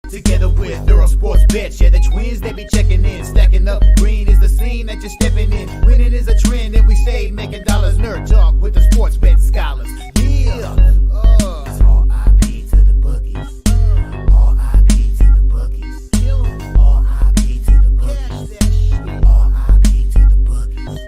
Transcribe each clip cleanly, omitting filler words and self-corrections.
Together with Earle Sports Bets, yeah, the twins, they be checking in, stacking up. Green is the scene that you're stepping in. Winning is a trend, and we stay making dollars. Nerd talk with the sports bet scholars. Yeah, it's R.I.P. to the bookies. R.I.P. to the bookies. R.I.P. to the bookies. R.I.P. to the bookies.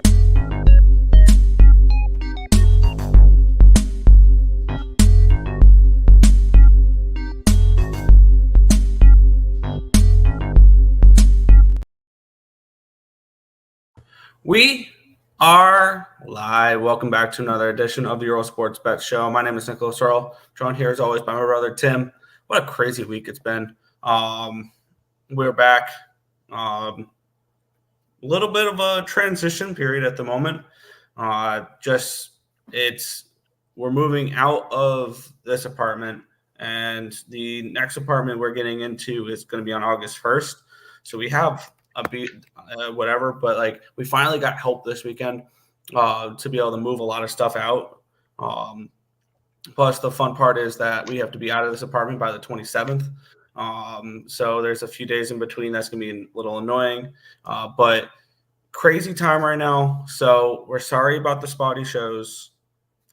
We are live. Welcome back to another edition of the Earle Sports Bet Show. My name is Nicholas Earle, joined here as always by my brother Tim. What a crazy week it's been. We're back. A little bit of a transition period at the moment. We're moving out of this apartment, and the next apartment we're getting into is going to be on August 1st. So we have a beat, whatever, but like we finally got help this weekend to be able to move a lot of stuff out. Plus, the fun part is that we have to be out of this apartment by the 27th. So there's a few days in between that's going to be a little annoying, but crazy time right now. So we're sorry about the spotty shows.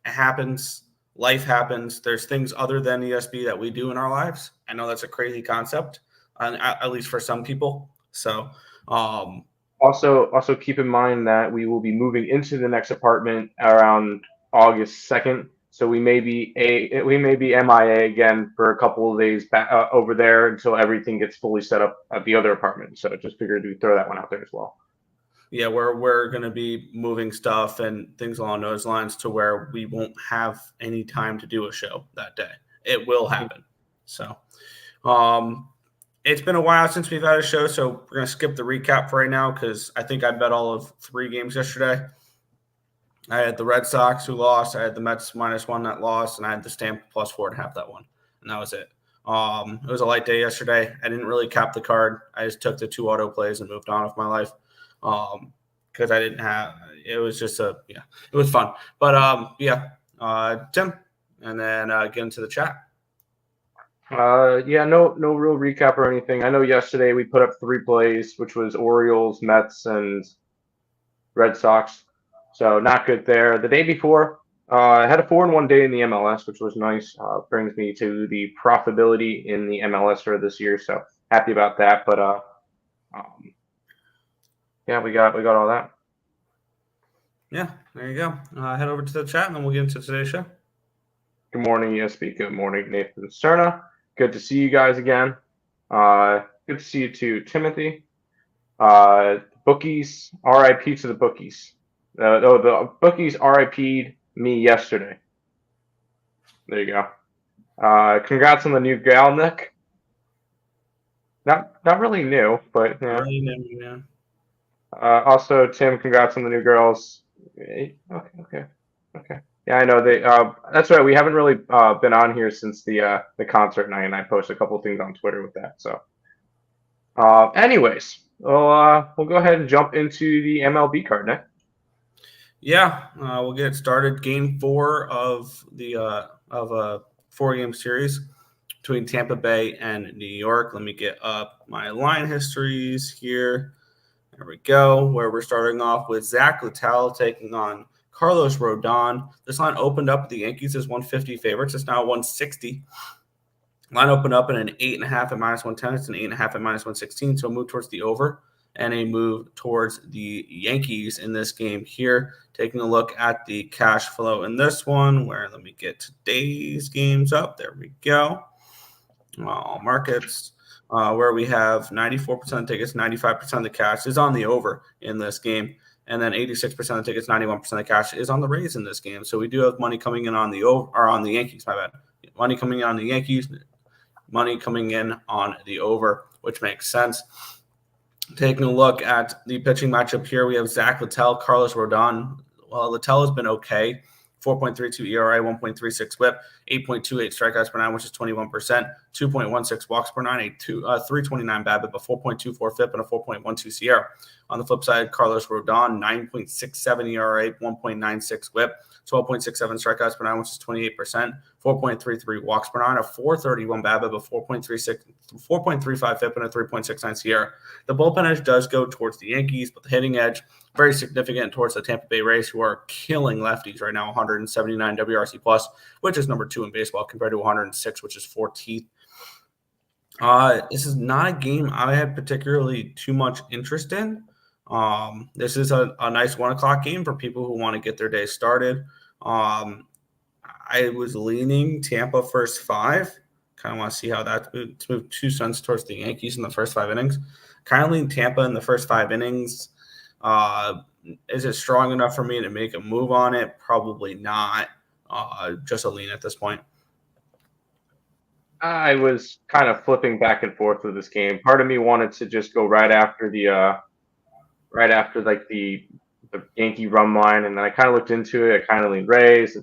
It happens. Life happens. There's things other than ESB that we do in our lives. I know that's a crazy concept, at least for some people. So also keep in mind that we will be moving into the next apartment around August 2nd. So we may be MIA again for a couple of days back over there until everything gets fully set up at the other apartment. So just figured we'd throw that one out there as well. Yeah, we're going to be moving stuff and things along those lines to where we won't have any time to do a show that day. It will happen. So, it's been a while since we've had a show, so we're going to skip the recap for right now because I think I bet all of 3 games yesterday. I had the Red Sox who lost. I had the Mets -1 that lost, and I had the Stamp +4.5 that won, and that was it. It was a light day yesterday. I didn't really cap the card. I just took the 2 auto plays and moved on with my life because I didn't have – it was just it was fun. But, Tim, and then get into the chat. No real recap or anything. I know yesterday we put up 3 plays, which was Orioles, Mets, and Red Sox. So not good there. The day before, I had a 4-1 day in the MLS, which was nice. Brings me to the profitability in the MLS for this year. So happy about that. But we got all that. Yeah, there you go. Head over to the chat and then we'll get into today's show. Good morning, ESB. Good morning, Nathan Cerna. Good to see you guys again. Good to see you too, Timothy. Bookies, RIP to the bookies. The bookies RIP'd me yesterday. There you go. Congrats on the new gal, Nick. Not really new, but yeah. Really new, yeah. Also, Tim, congrats on the new girls. Okay. Yeah, I know they. That's right. We haven't really been on here since the concert night, and I posted a couple of things on Twitter with that. So, anyways, we'll go ahead and jump into the MLB card, Nick. Yeah, we'll get started. Game 4 of the of a 4-game series between Tampa Bay and New York. Let me get up my line histories here. There we go. Where we're starting off with Zach Littell taking on Carlos Rodon. This line opened up the Yankees as 150 favorites. It's now 160. Line opened up in an 8.5 at -110. It's an 8.5 at -116. So a move towards the over and a move towards the Yankees in this game here. Taking a look at the cash flow in this one, where let me get today's games up. There we go. All markets. Where we have 94% of tickets, 95% of the cash is on the over in this game. And then 86% of the tickets, 91% of the cash is on the Rays in this game. So we do have money coming in on the over, or on the Yankees, my bad. Money coming in on the Yankees, money coming in on the over, which makes sense. Taking a look at the pitching matchup here, we have Zach Littell, Carlos Rodon. Well, Littell has been okay. 4.32 ERA, 1.36 WHIP, 8.28 strikeouts per 9, which is 21%. 2.16 walks per nine, a 329 BABIP, a 4.24 FIP, and a 4.12 Sierra. On the flip side, Carlos Rodon, 9.67 ERA, 1.96 WHIP, 12.67 strikeouts per nine, which is 28%, 4.33 walks per nine, a 431 BABIP, a 4.35 FIP, and a 3.69 Sierra. The bullpen edge does go towards the Yankees, but the hitting edge very significant towards the Tampa Bay Rays, who are killing lefties right now, 179 WRC plus, which is number 2 in baseball, compared to 106, which is 14th. This is not a game I had particularly too much interest in. This is a nice 1 o'clock game for people who want to get their day started. I was leaning Tampa first 5. Kind of want to see how that moved 2 cents towards the Yankees in the first 5 innings. Kind of lean Tampa in the first 5 innings. Is it strong enough for me to make a move on it? Probably not. Just a lean at this point. I was kind of flipping back and forth with this game. Part of me wanted to just go right after the Yankee run line, and then I kind of looked into it. I kind of leaned Rays.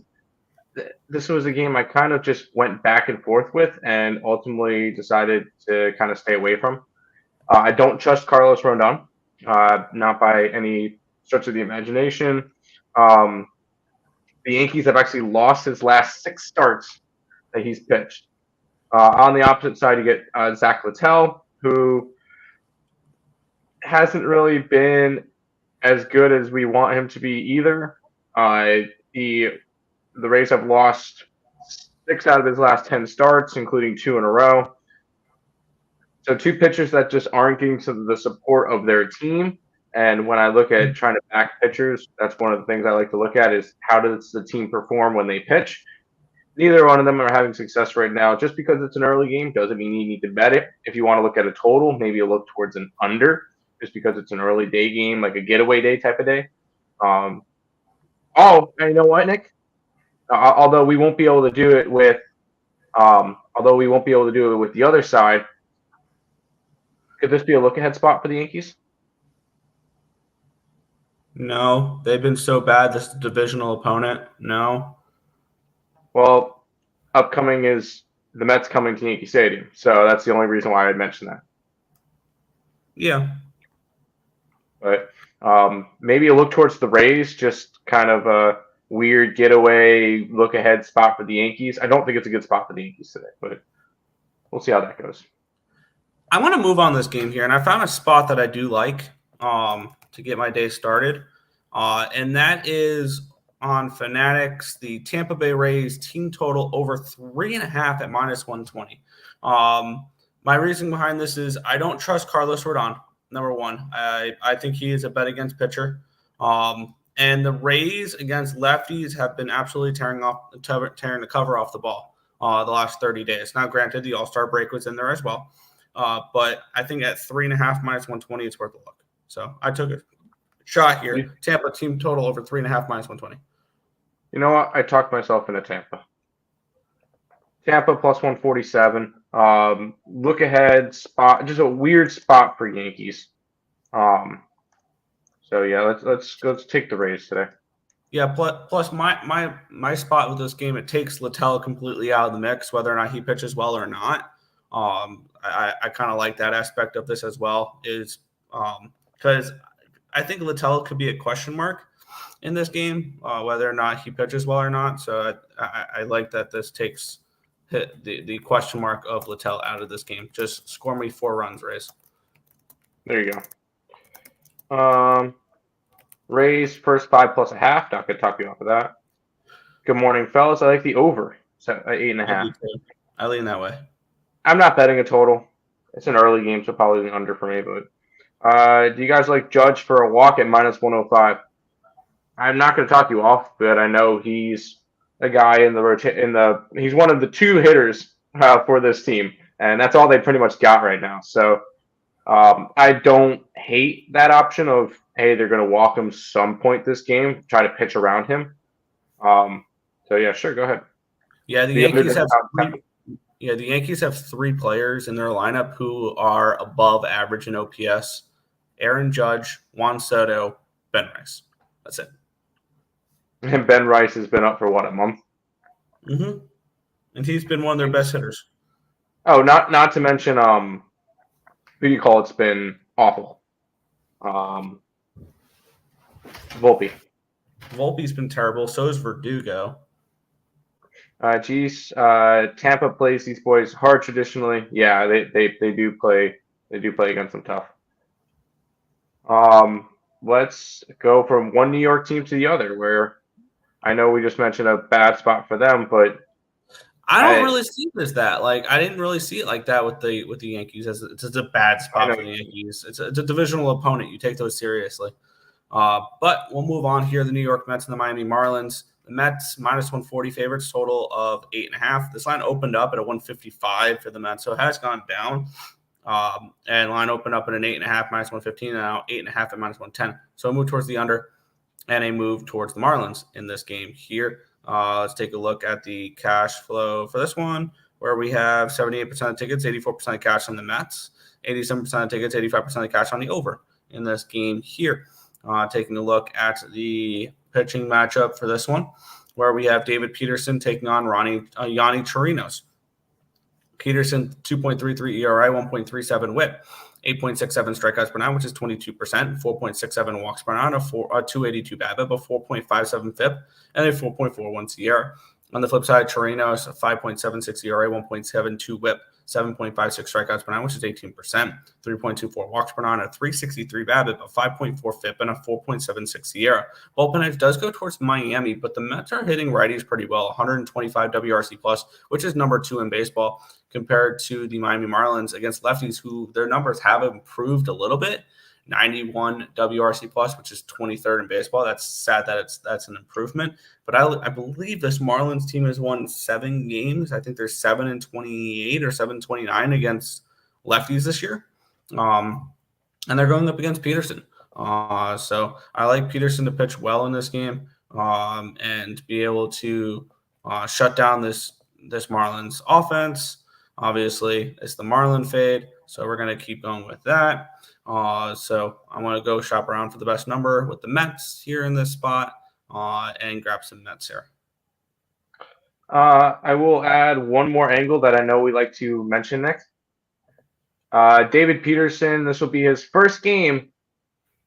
This was a game I kind of just went back and forth with, and ultimately decided to kind of stay away from. I don't trust Carlos Rodon, not by any stretch of the imagination. The Yankees have actually lost his last 6 starts that he's pitched. On the opposite side, you get Zach Littell, who hasn't really been as good as we want him to be either. The Rays have lost 6 out of his last 10 starts, including 2 in a row. So 2 pitchers that just aren't getting to the support of their team. And when I look at trying to back pitchers, that's one of the things I like to look at is how does the team perform when they pitch. Neither one of them are having success right now. Just because it's an early game doesn't mean you need to bet it. If you want to look at a total, maybe you look towards an under, just because it's an early day game, like a getaway day type of day. And you know what, Nick? Although we won't be able to do it with the other side, could this be a look-ahead spot for the Yankees? No, they've been so bad. This divisional opponent. No. Well, upcoming is the Mets coming to Yankee Stadium, so that's the only reason why I'd mention that. Yeah. But maybe a look towards the Rays, just kind of a weird getaway look-ahead spot for the Yankees. I don't think it's a good spot for the Yankees today, but we'll see how that goes. I want to move on this game here, and I found a spot that I do like to get my day started, and that is on Fanatics, the Tampa Bay Rays team total over 3.5 at -120. My reason behind this is I don't trust Carlos Rodon, number 1. I think he is a bet against pitcher. And the Rays against lefties have been absolutely tearing the cover off the ball the last 30 days. Now, granted, the All-Star break was in there as well. But I think at 3.5 -120, it's worth a look. So I took a shot here. Tampa team total over 3.5 -120. You know what? I talked myself into Tampa. Tampa plus 147. Look ahead spot, just a weird spot for Yankees. So yeah, let's take the Rays today. Yeah. Plus my spot with this game, it takes Littell completely out of the mix, whether or not he pitches well or not. I kind of like that aspect of this as well, is because I think Littell could be a question mark in this game, whether or not he pitches well or not. So I like that this takes the question mark of Littell out of this game. Just score me 4 runs, Rays. There you go. Rays first 5 plus a half. Not gonna talk you off of that. Good morning, fellas. I like the over. So 8.5. I lean that way. I'm not betting a total. It's an early game, so probably an under for me. But do you guys like Judge for a walk at -105? I'm not going to talk you off, but I know he's a guy he's one of the 2 hitters for this team, and that's all they pretty much got right now. So I don't hate that option of, hey, they're going to walk him some point this game, try to pitch around him. So yeah, sure, go ahead. Yeah, the Yankees have 3 players in their lineup who are above average in OPS: Aaron Judge, Juan Soto, Ben Rice. That's it. And Ben Rice has been up for what, a month? Mm-hmm. And he's been one of their best hitters. Oh, not to mention who do you call it's been awful. Volpe. Volpe's been terrible. So is Verdugo. Tampa plays these boys hard traditionally. Yeah, they do play. They do play against them tough. Let's go from one New York team to the other, where I know we just mentioned a bad spot for them, but I don't really see it as that. Like, I didn't really see it like that with the Yankees. As it's a bad spot for the Yankees. It's a divisional opponent. You take those seriously. But we'll move on here. The New York Mets and the Miami Marlins. The Mets minus 140 favorites, total of 8.5. This line opened up at a 155 for the Mets, so it has gone down. And line opened up at an 8.5 minus 115, and now 8.5 at minus 110. So a move towards the under, and a move towards the Marlins in this game here. Let's take a look at the cash flow for this one, where we have 78% of tickets, 84% of cash on the Mets, 87% of tickets, 85% of cash on the over in this game here. Taking a look at the pitching matchup for this one, where we have David Peterson taking on Yanni Chirinos. Peterson, 2.33 ERA, 1.37 WHIP, 8.67 strikeouts per nine, which is 22%, 4.67 walks per nine, a 282 BABIP, a 4.57 FIP, and a 4.41 SIERA. On the flip side, Chirinos, 5.76 ERA, 1.72 WHIP, 7.56 strikeouts per nine, which is 18%, 3.24 walks per nine, a 363 BABIP, a 5.4 FIP, and a 4.76 SIERA. Bullpen edge does go towards Miami, but the Mets are hitting righties pretty well, 125 WRC plus, which is number 2 in baseball, compared to the Miami Marlins against lefties, who their numbers have improved a little bit. 91 WRC plus, which is 23rd in baseball. That's sad that that's an improvement. But I believe this Marlins team has won 7 games. I think they're 7-28 or 7-29 against lefties this year. And they're going up against Peterson. So I like Peterson to pitch well in this game and be able to shut down this Marlins offense. Obviously, it's the Marlin fade, so we're going to keep going with that. So I want to go shop around for the best number with the Mets here in this spot and grab some Mets here. I will add one more angle that I know we like to mention next. David Peterson, this will be his first game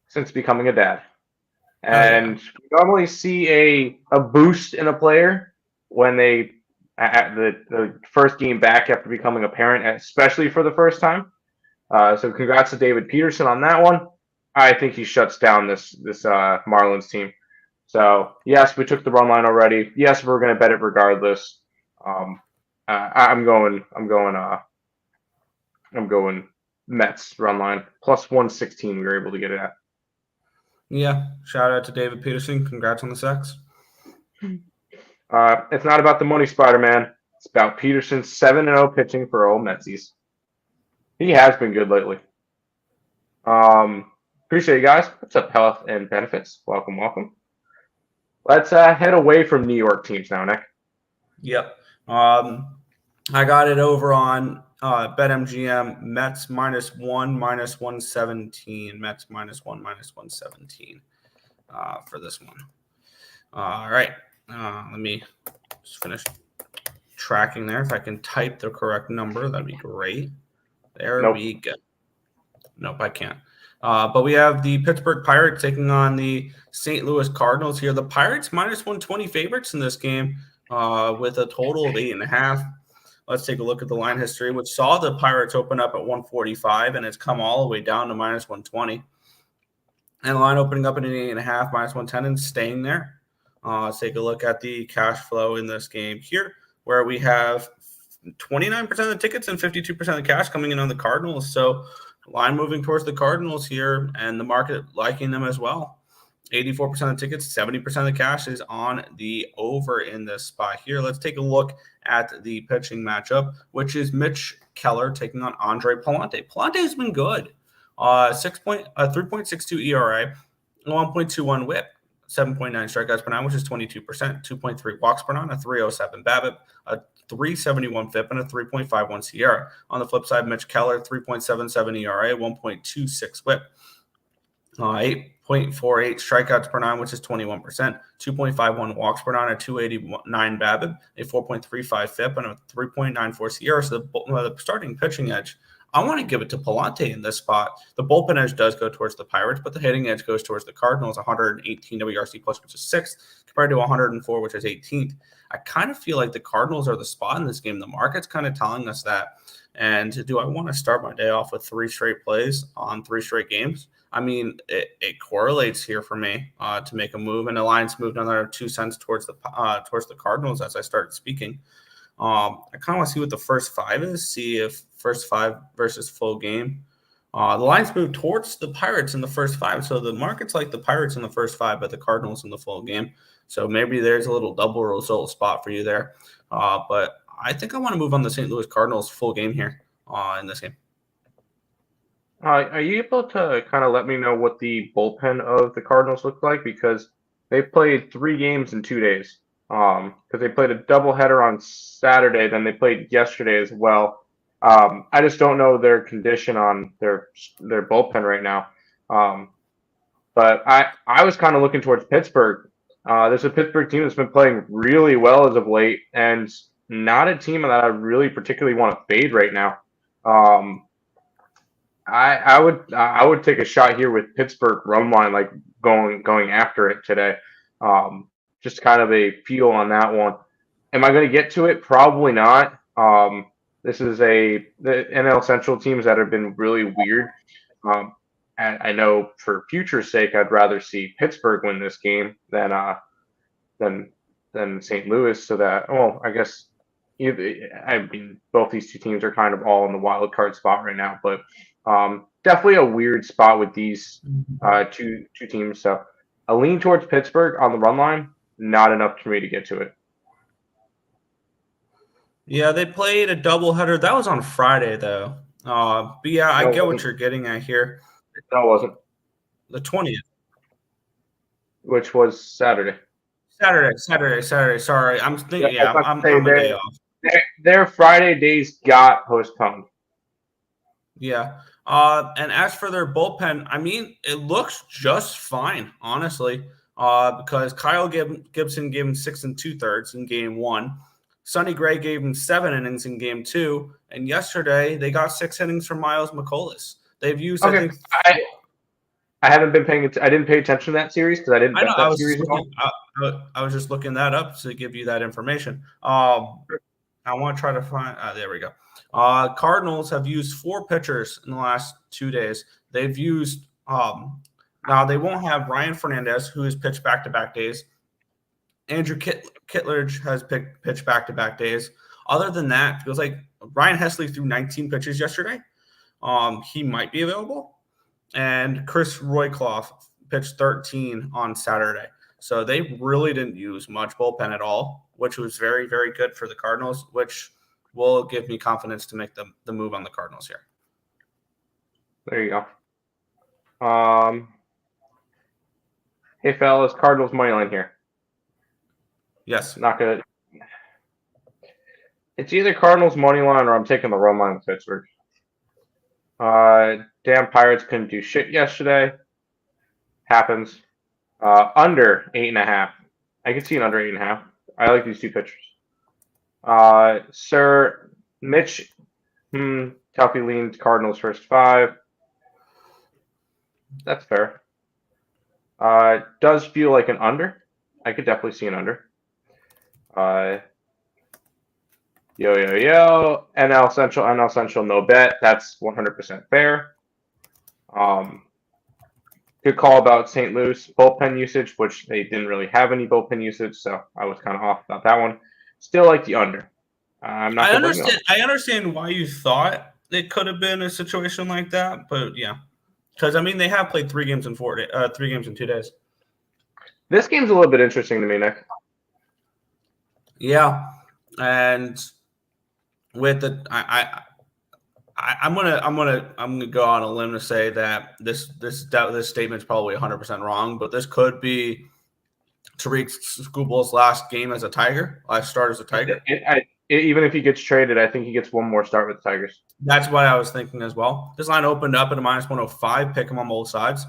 since becoming a dad. And we normally see a boost in a player when they at the first game back after becoming a parent, especially for the first time. So congrats to David Peterson on that one. I think he shuts down this Marlins team. So yes, we took the run line already. Yes, we're going to bet it regardless. I'm going Mets run line plus 116. We were able to get it at. Yeah, shout out to David Peterson. Congrats on the sex. It's not about the money, Spider-Man. It's about Peterson's 7-0 pitching for old Metsies. He has been good lately. Appreciate you guys. What's up, Health and Benefits? Welcome. Let's head away from New York teams now, Nick. Yep. I got it over on BetMGM. Mets -1, -117. Mets -1, -117 for this one. All right. Let me just finish tracking there. If I can type the correct number, that'd be great. There we go. Nope, I can't. But we have the Pittsburgh Pirates taking on the St. Louis Cardinals here. The Pirates -120 favorites in this game with a total of 8.5. Let's take a look at the line history, which saw the Pirates open up at 145, and it's come all the way down to -120. And the line opening up at an 8.5, -110, and staying there. Let's take a look at the cash flow in this game here, where we have 29% of the tickets and 52% of the cash coming in on the Cardinals. So line moving towards the Cardinals here, and the market liking them as well. 84% of tickets, 70% of the cash is on the over in this spot here. Let's take a look at the pitching matchup, which is Mitch Keller taking on Andre Palante. Palante has been good. 3.62 ERA, 1.21 WHIP, 7.9 strikeouts per nine, which is 22%, 2.3 walks per nine, a 307 BABIP, a 371 FIP, and a 3.51 SIERA. On the flip side, Mitch Keller, 3.77 ERA, 1.26 WHIP, strikeouts per nine, which is 21%, 2.51 walks per nine, a 289 BABIP, a 4.35 FIP, and a 3.94 SIERA. So the starting pitching edge, I want to give it to Palante in this spot. The bullpen edge does go towards the Pirates, but the hitting edge goes towards the Cardinals, 118 WRC plus, which is 6th, compared to 104, which is 18th. I kind of feel like the Cardinals are the spot in this game. The market's kind of telling us that. And do I want to start my day off with 3 straight plays on 3 straight games? I mean, it correlates here for me to make a move, and the line's moved another 2 cents towards the Cardinals as I started speaking. I kind of want to see what the first 5 is, see if first 5 versus full game. The line's moved towards the Pirates in the first 5, so the market's like the Pirates in the first 5, but the Cardinals in the full game. So maybe there's a little double result spot for you there. But I think I want to move on the St. Louis Cardinals full game here in this game. Are you able to kind of let me know what the bullpen of the Cardinals look like? Because they played 3 games in 2 days. Because they played a doubleheader on Saturday, then they played yesterday as well. I just don't know their condition on their bullpen right now. But I was kind of looking towards Pittsburgh. There's a Pittsburgh team that's been playing really well as of late, and not a team that I really particularly want to fade right now. I would take a shot here with Pittsburgh run line, like going after it today. Just kind of a feel on that one. Am I going to get to it? Probably not. This is the NL Central teams that have been really weird. And I know for future's sake, I'd rather see Pittsburgh win this game than St. Louis. So that, well, I guess both these 2 teams are kind of all in the wild card spot right now, but definitely a weird spot with these two teams. So a lean towards Pittsburgh on the run line, not enough for me to get to it. Yeah, they played a doubleheader. That was on Friday, though. But yeah, I get what you're getting at here. No, it wasn't. The 20th. Which was Saturday. Saturday. Sorry. I'm thinking, I'm a day off. Their Friday days got postponed. Yeah. And as for their bullpen, I mean, it looks just fine, honestly, because Kyle Gibson gave him 6 2/3 in game 1. Sonny Gray gave him 7 innings in game 2. And yesterday, they got 6 innings from Miles McCollum. They've used, okay. I haven't been paying attention. I didn't pay attention to that series because I didn't bet that series. I was just looking that up to give you that information. I want to try to find there we go. Cardinals have used 4 pitchers in the last 2 days. They've used now they won't have Ryan Fernandez, who has pitched back-to-back days. Andrew Kittredge has pitched back-to-back days. Other than that, it feels like Ryan Hesley threw 19 pitches yesterday. He might be available. And Chris Royclough pitched 13 on Saturday. So they really didn't use much bullpen at all, which was very, very good for the Cardinals, which will give me confidence to make the move on the Cardinals here. There you go. Hey, fellas, Cardinals money line here. Yes. Not good. It's either Cardinals money line or I'm taking the run line with Pittsburgh. Damn Pirates couldn't do shit yesterday. Happens. Under 8.5. I can see an under 8.5. I like these 2 pitchers. Sir Mitch, Tuffy leans Cardinals first 5. That's fair. Does feel like an under. I could definitely see an under. NL Central, no bet. That's 100% fair. Good call about St. Louis bullpen usage, which they didn't really have any bullpen usage, so I was kind of off about that one. Still like the under. I'm not. I understand why you thought it could have been a situation like that, but yeah, because I mean they have played 3 games in 3 games in 2 days. This game's a little bit interesting to me, Nick. Yeah, and with the I'm gonna go on a limb to say that this statement's probably 100% wrong, but this could be Tariq Skubal's last game as a Tiger, last start as a Tiger. Even if he gets traded, I think he gets one more start with the Tigers. That's what I was thinking as well. This line opened up at a -105. Pick him on both sides.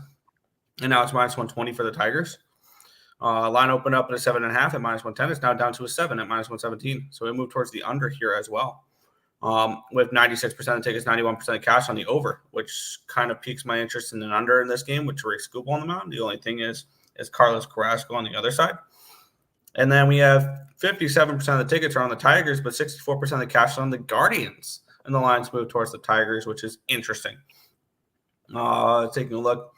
and now it's minus 120 for the Tigers. Line opened up at a 7.5 at minus 110. It's now down to a 7 at minus 117. So we move towards the under here as well. With 96% of tickets, 91% of cash on the over, which kind of piques my interest in an under in this game with Tariq Skubal on the mound. The only thing is Carlos Carrasco on the other side. And then we have 57% of the tickets are on the Tigers, but 64% of the cash on the Guardians. And the lines move towards the Tigers, which is interesting. Taking a look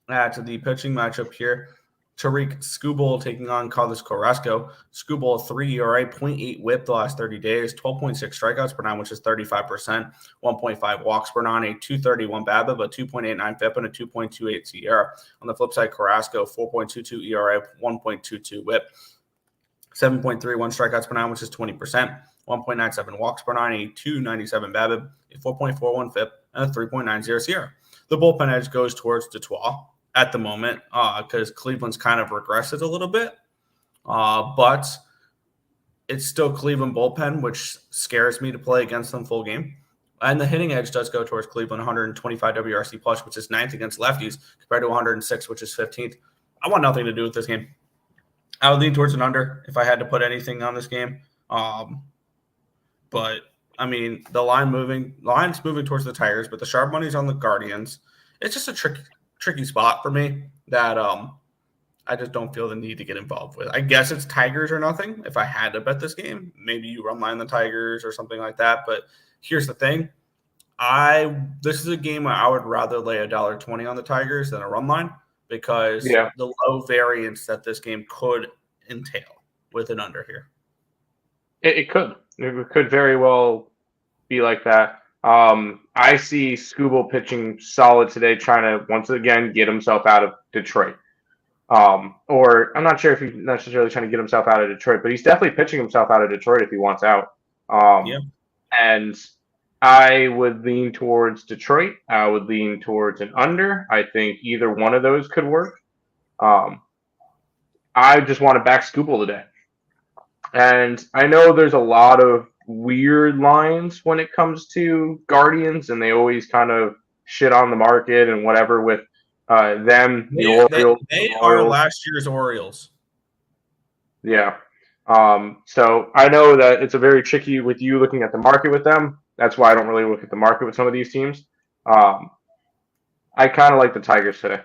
at the pitching matchup here. Tariq Skubal taking on Carlos Carrasco. Skubal, 3 ERA, 0.8 whip the last 30 days, 12.6 strikeouts per 9, which is 35%, 1.5 walks per 9, a 231 BABIP, a 2.89 FIP, and a 2.28 SIERA. On the flip side, Carrasco, 4.22 ERA, 1.22 whip, 7.31 strikeouts per 9, which is 20%, 1.97 walks per 9, a 297 BABIP, a 4.41 FIP, and a 3.90 SIERA. The bullpen edge goes towards Detroit at the moment, because Cleveland's kind of regressed a little bit, but it's still Cleveland bullpen, which scares me to play against them full game. And the hitting edge does go towards Cleveland, 125 WRC plus, which is 9th against lefties, compared to 106, which is 15th. I want nothing to do with this game. I would lean towards an under if I had to put anything on this game. But I mean, the line's moving towards the Tigers, but the sharp money's on the Guardians. It's just a tricky spot for me that I just don't feel the need to get involved with. I guess it's Tigers or nothing. If I had to bet this game, maybe you run line the Tigers or something like that. But here's the thing. This is a game where I would rather lay $1.20 on the Tigers than a run line, because the low variance that this game could entail with an under here. It could. It could very well be like that. I see Skubal pitching solid today, trying to once again get himself out of Detroit. Or I'm not sure if he's necessarily trying to get himself out of Detroit, but he's definitely pitching himself out of Detroit if he wants out. And I would lean towards Detroit. I would lean towards an under. I think either one of those could work. I just want to back Skubal today. And I know there's a lot of weird lines when it comes to Guardians, and they always kind of shit on the market and whatever with them. Orioles. They are last year's Orioles. Yeah. So I know that it's a very tricky with you looking at the market with them. That's why I don't really look at the market with some of these teams. I kind of like the Tigers today.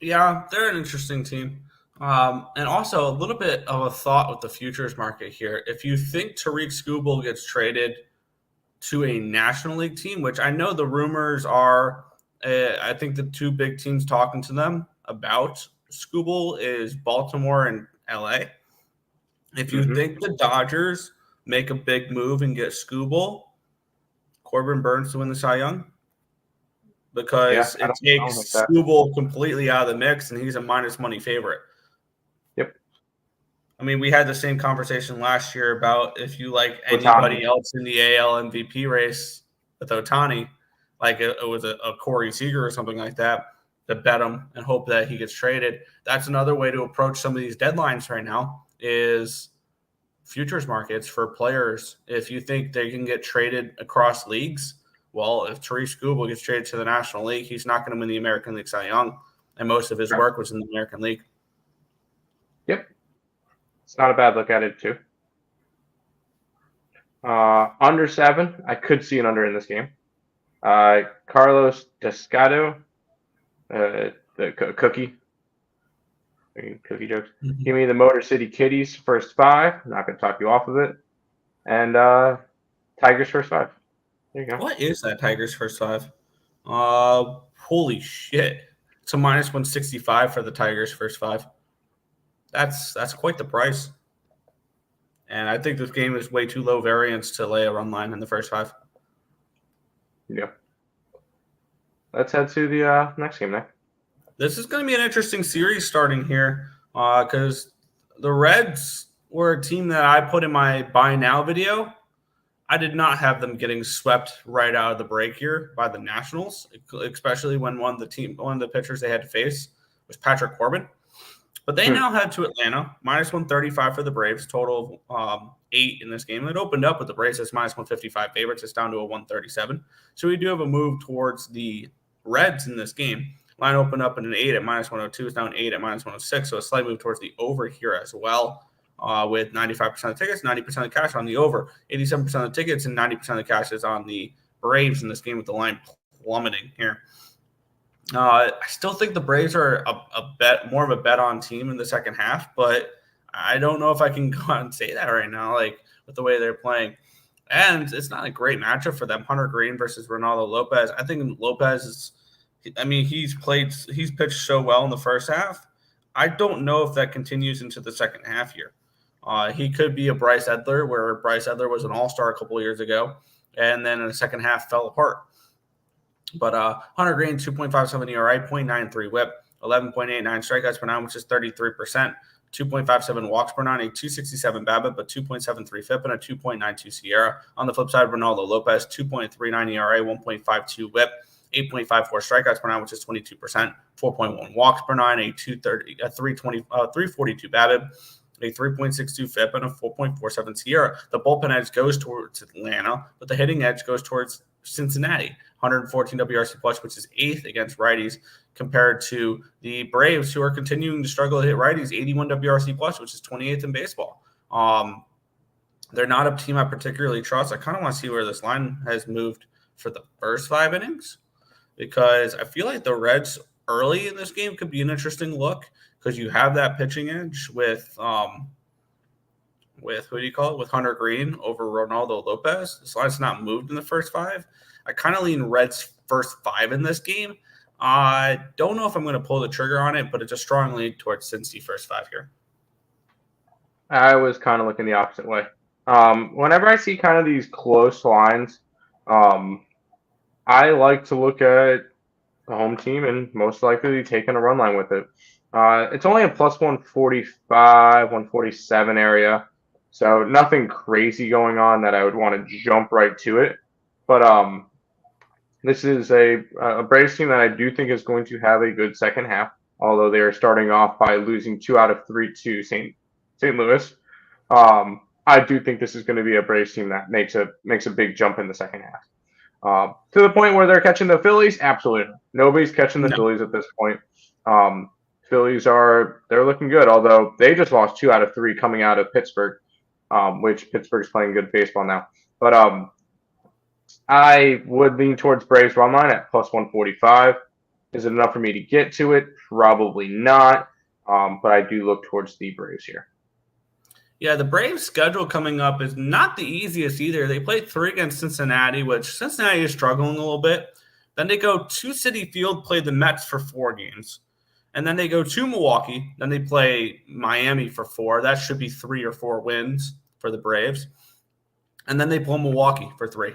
Yeah, they're an interesting team. And also a little bit of a thought with the futures market here. If you think Tariq Skubal gets traded to a National League team, which I know the rumors are, I think the two big teams talking to them about Skubal is Baltimore and LA. If you think the Dodgers make a big move and get Skubal, Corbin Burns to win the Cy Young, because it takes Skubal completely out of the mix, and he's a minus money favorite. Yep. I mean, we had the same conversation last year about if you like anybody else in the AL MVP race with Ohtani, like it was a Corey Seager or something like that, to bet him and hope that he gets traded. That's another way to approach some of these deadlines right now, is futures markets for players. If you think they can get traded across leagues, well, if Tariq Skubal gets traded to the National League, he's not going to win the American League Cy Young, and most of his work was in the American League. Yep. It's not a bad look at it, too. Under 7, I could see an under in this game. Carlos Descado, the cookie jokes. Give me the Motor City Kitties first 5. I'm not going to talk you off of it. And Tigers first 5. There you go. What is that Tigers first 5? Holy shit. It's a minus 165 for the Tigers first 5. That's quite the price. And I think this game is way too low variance to lay a run line in the first 5. Yeah. Let's head to the next game now. This is going to be an interesting series starting here, because the Reds were a team that I put in my buy now video. I did not have them getting swept right out of the break here by the Nationals, especially when one of the pitchers they had to face was Patrick Corbin. But they now head to Atlanta, minus 135 for the Braves, total of 8 in this game. It opened up with the Braves as minus 155 favorites. It's down to a 137. So we do have a move towards the Reds in this game. Line opened up at an 8 at -102. It's now an 8 at -106. So a slight move towards the over here as well. With 95% of tickets, 90% of cash on the over, 87% of tickets, and 90% of cash is on the Braves in this game with the line plummeting here. I still think the Braves are more of a bet on team in the second half, but I don't know if I can go out and say that right now, like with the way they're playing. And it's not a great matchup for them. Hunter Green versus Ronaldo Lopez. I think Lopez is, he's pitched so well in the first half. I don't know if that continues into the second half here. He could be a Bryce Edler, where Bryce Edler was an all-star a couple of years ago, and then in the second half fell apart. But Hunter Green, 2.57 ERA, 0.93 WHIP, 11.89 strikeouts per nine, which is 33%, 2.57 walks per nine, a 267 BABIP, but 2.73 FIP, and a 2.92 SIERA. On the flip side, Ronaldo Lopez, 2.39 ERA, 1.52 WHIP, 8.54 strikeouts per nine, which is 22%, 4.1 walks per nine, a 342 BABIP, a 3.62 FIP, and a 4.47 SIERA. The bullpen edge goes towards Atlanta, but the hitting edge goes towards Cincinnati. 114 WRC plus, which is 8th against righties, compared to the Braves, who are continuing to struggle to hit righties. 81 WRC plus, which is 28th in baseball. They're not a team I particularly trust. I kind of want to see where this line has moved for the first 5 innings, because I feel like the Reds early in this game could be an interesting look, because you have that pitching edge with with Hunter Green over Ronaldo Lopez. This line's not moved in the first 5. I kind of lean Reds first 5 in this game. I don't know if I'm going to pull the trigger on it, but it's a strong lead towards Cincy first 5 here. I was kind of looking the opposite way. Whenever I see kind of these close lines, I like to look at the home team and most likely taking a run line with it. It's only a plus 145, 147 area, so nothing crazy going on that I would want to jump right to it. But this is a Braves team that I do think is going to have a good second half, although they are starting off by losing 2 out of 3 to St. Louis. I do think this is going to be a Braves team that makes a big jump in the second half. To the point where they're catching the Phillies? Absolutely. Nobody's catching the Phillies at this point. Phillies they're looking good, although they just lost 2 out of 3 coming out of Pittsburgh, which Pittsburgh's playing good baseball now. But I would lean towards Braves run line at plus 145. Is it enough for me to get to it? Probably not. But I do look towards the Braves here. Yeah, the Braves' schedule coming up is not the easiest either. They played 3 against Cincinnati, which Cincinnati is struggling a little bit. Then they go to Citi Field, play the Mets for 4 games. And then they go to Milwaukee. Then they play Miami for 4. That should be 3 or 4 wins for the Braves. And then they play Milwaukee for 3.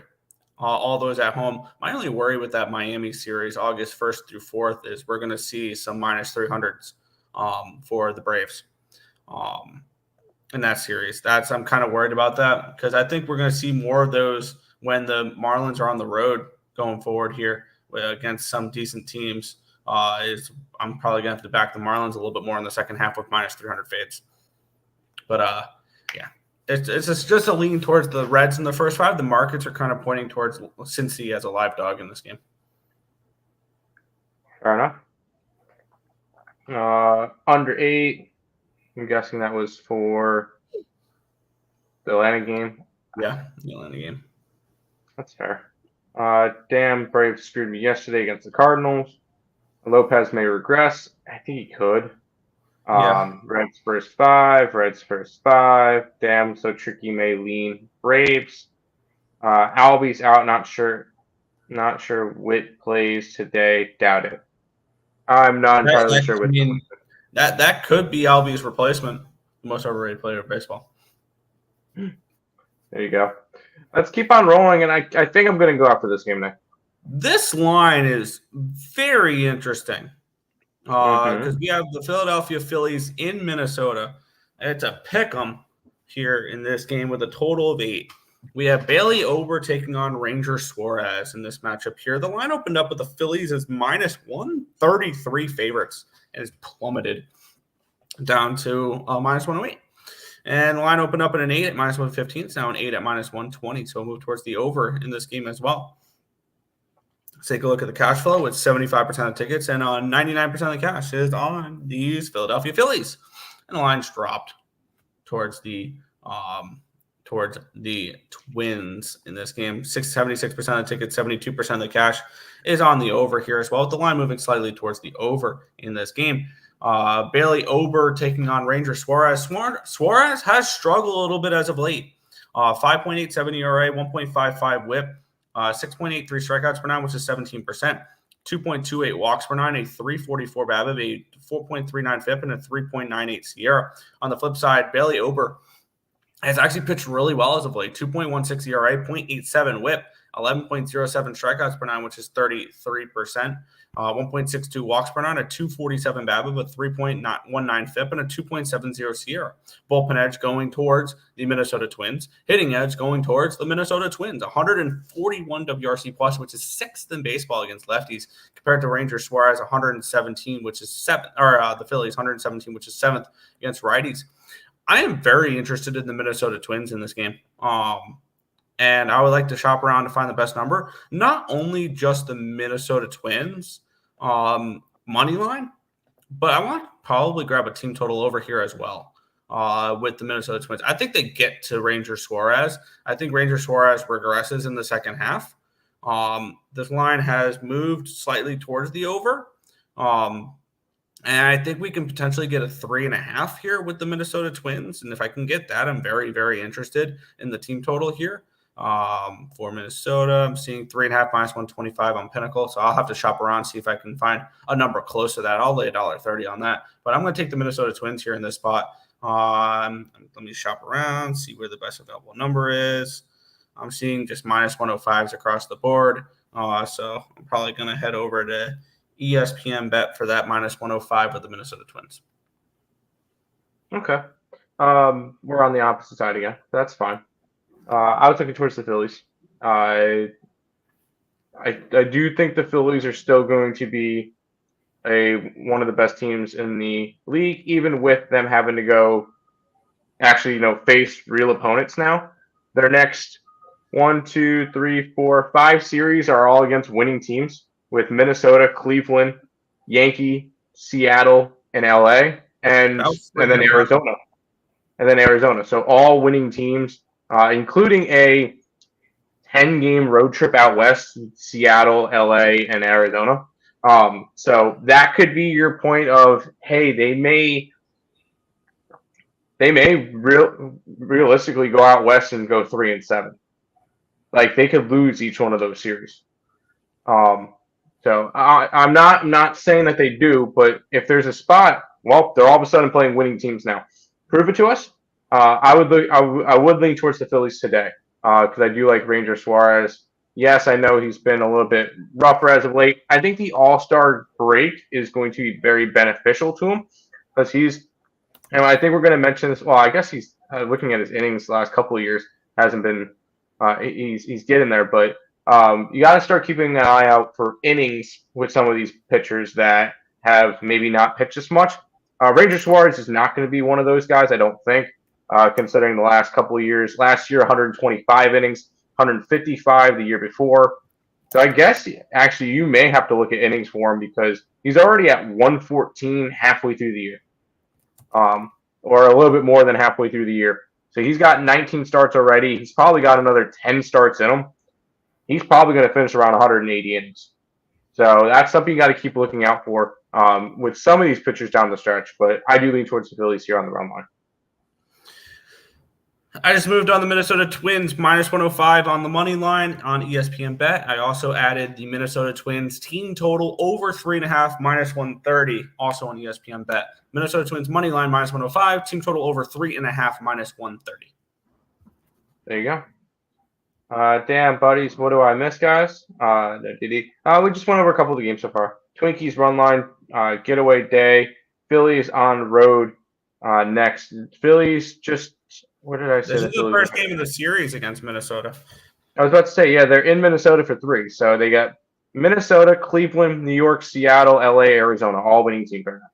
All those at home. My only worry with that Miami series, August 1st through 4th, is we're going to see some minus 300s for the Braves in that series. I'm kind of worried about that, because I think we're going to see more of those when the Marlins are on the road going forward here against some decent teams. I'm probably going to have to back the Marlins a little bit more in the second half with minus 300 fades. But yeah, it's just a lean towards the Reds in the first 5. The markets are kind of pointing towards Cincy as a live dog in this game. Fair enough. Under 8. I'm guessing that was for the Atlanta game. Yeah, the Atlanta game. That's fair. Damn, Braves screwed me yesterday against the Cardinals. Lopez may regress. I think he could. Reds first 5. Damn, so tricky may lean Braves. Albies out. Not sure Witt plays today. Doubt it. I'm not entirely sure. That could be Albies' replacement, the most overrated player of baseball. There you go. Let's keep on rolling, and I think I'm going to go after this game now. This line is very interesting because we have the Philadelphia Phillies in Minnesota. It's a pick 'em here in this game with a total of 8. We have Bailey Ober taking on Ranger Suarez in this matchup here. The line opened up with the Phillies as minus 133 favorites and has plummeted down to minus 108. And the line opened up at an 8 at minus 115. It's now an 8 at mince 120. So we'll move towards the over in this game as well. Let's take a look at the cash flow with 75% of tickets and 99% of the cash is on these Philadelphia Phillies. And the line's dropped towards the Twins in this game. 76% of tickets, 72% of the cash is on the over here as well, with the line moving slightly towards the over in this game. Bailey Ober taking on Ranger Suarez. Suarez has struggled a little bit as of late. 5.87 ERA, 1.55 WHIP, 6.83 strikeouts per nine, which is 17%. 2.28 walks per nine, a 3.44 BABIP, a 4.39 FIP, and a 3.98 SIERA. On the flip side, Bailey Ober has actually pitched really well as of late. 2.16 ERA, 0.87 WHIP, 11.07 strikeouts per nine, which is 33%. 1.62 walks per nine, a 2.47 BABIP, a 3.19 FIP, and a 2.70 SIERA. Bullpen edge going towards the Minnesota Twins. Hitting edge going towards the Minnesota Twins. 141 WRC plus, which is sixth in baseball against lefties, compared to Ranger Suarez 117, which is seventh, or the Phillies 117, which is seventh against righties. I am very interested in the Minnesota Twins in this game. And I would like to shop around to find the best number. Not only just the Minnesota Twins money line, but I want to probably grab a team total over here as well with the Minnesota Twins. I think they get to Ranger Suarez. I think Ranger Suarez regresses in the second half. This line has moved slightly towards the over. And I think we can potentially get a 3.5 here with the Minnesota Twins. And if I can get that, I'm very, very interested in the team total here. For Minnesota, I'm seeing 3.5 minus 125 on Pinnacle. So I'll have to shop around, see if I can find a number close to that. I'll lay $1.30 on that. But I'm going to take the Minnesota Twins here in this spot. Let me shop around, see where the best available number is. I'm seeing just minus 105s across the board. So I'm probably going to head over to ESPN bet for that minus 105 with the Minnesota Twins. Okay. We're on the opposite side again. That's fine. I was looking towards the Phillies. I do think the Phillies are still going to be one of the best teams in the league, even with them having to go face real opponents now. Their next 1, 2, 3, 4, 5 series are all against winning teams, with Minnesota, Cleveland, Yankee, Seattle, and LA, and then Arizona. And then Arizona. So all winning teams, including a 10-game road trip out west, Seattle, LA, and Arizona. So that could be your point of, hey, they may realistically go out west and go 3-7. Like, they could lose each one of those series. So I'm not saying that they do, but if there's a spot, well, they're all of a sudden playing winning teams now. Prove it to us. I would lean towards the Phillies today because I do like Ranger Suarez. Yes, I know he's been a little bit rougher as of late. I think the All-Star break is going to be very beneficial to him because and I think we're going to mention this. Well, I guess he's looking at his innings the last couple of years hasn't been. He's getting there, but you got to start keeping an eye out for innings with some of these pitchers that have maybe not pitched as much. Ranger Suarez is not going to be one of those guys, I don't think, considering the last couple of years. Last year, 125 innings, 155 the year before. So I guess, actually, you may have to look at innings for him because he's already at 114 halfway through the year, or a little bit more than halfway through the year. So he's got 19 starts already. He's probably got another 10 starts in him. He's probably going to finish around 180 innings. So that's something you got to keep looking out for with some of these pitchers down the stretch. But I do lean towards the Phillies here on the run line. I just moved on the Minnesota Twins minus 105 on the money line on ESPN Bet. I also added the Minnesota Twins team total over 3.5 minus 130 also on ESPN Bet. Minnesota Twins money line minus 105, team total over 3.5 minus 130. There you go. Damn, buddies. What do I miss, guys? We just went over a couple of the games so far. Twinkies run line, getaway day. Phillies on road next. Phillies just, what did I say? This is the first game of the series against Minnesota. I was about to say, yeah, they're in Minnesota for 3. So they got Minnesota, Cleveland, New York, Seattle, LA, Arizona, all winning teams right now.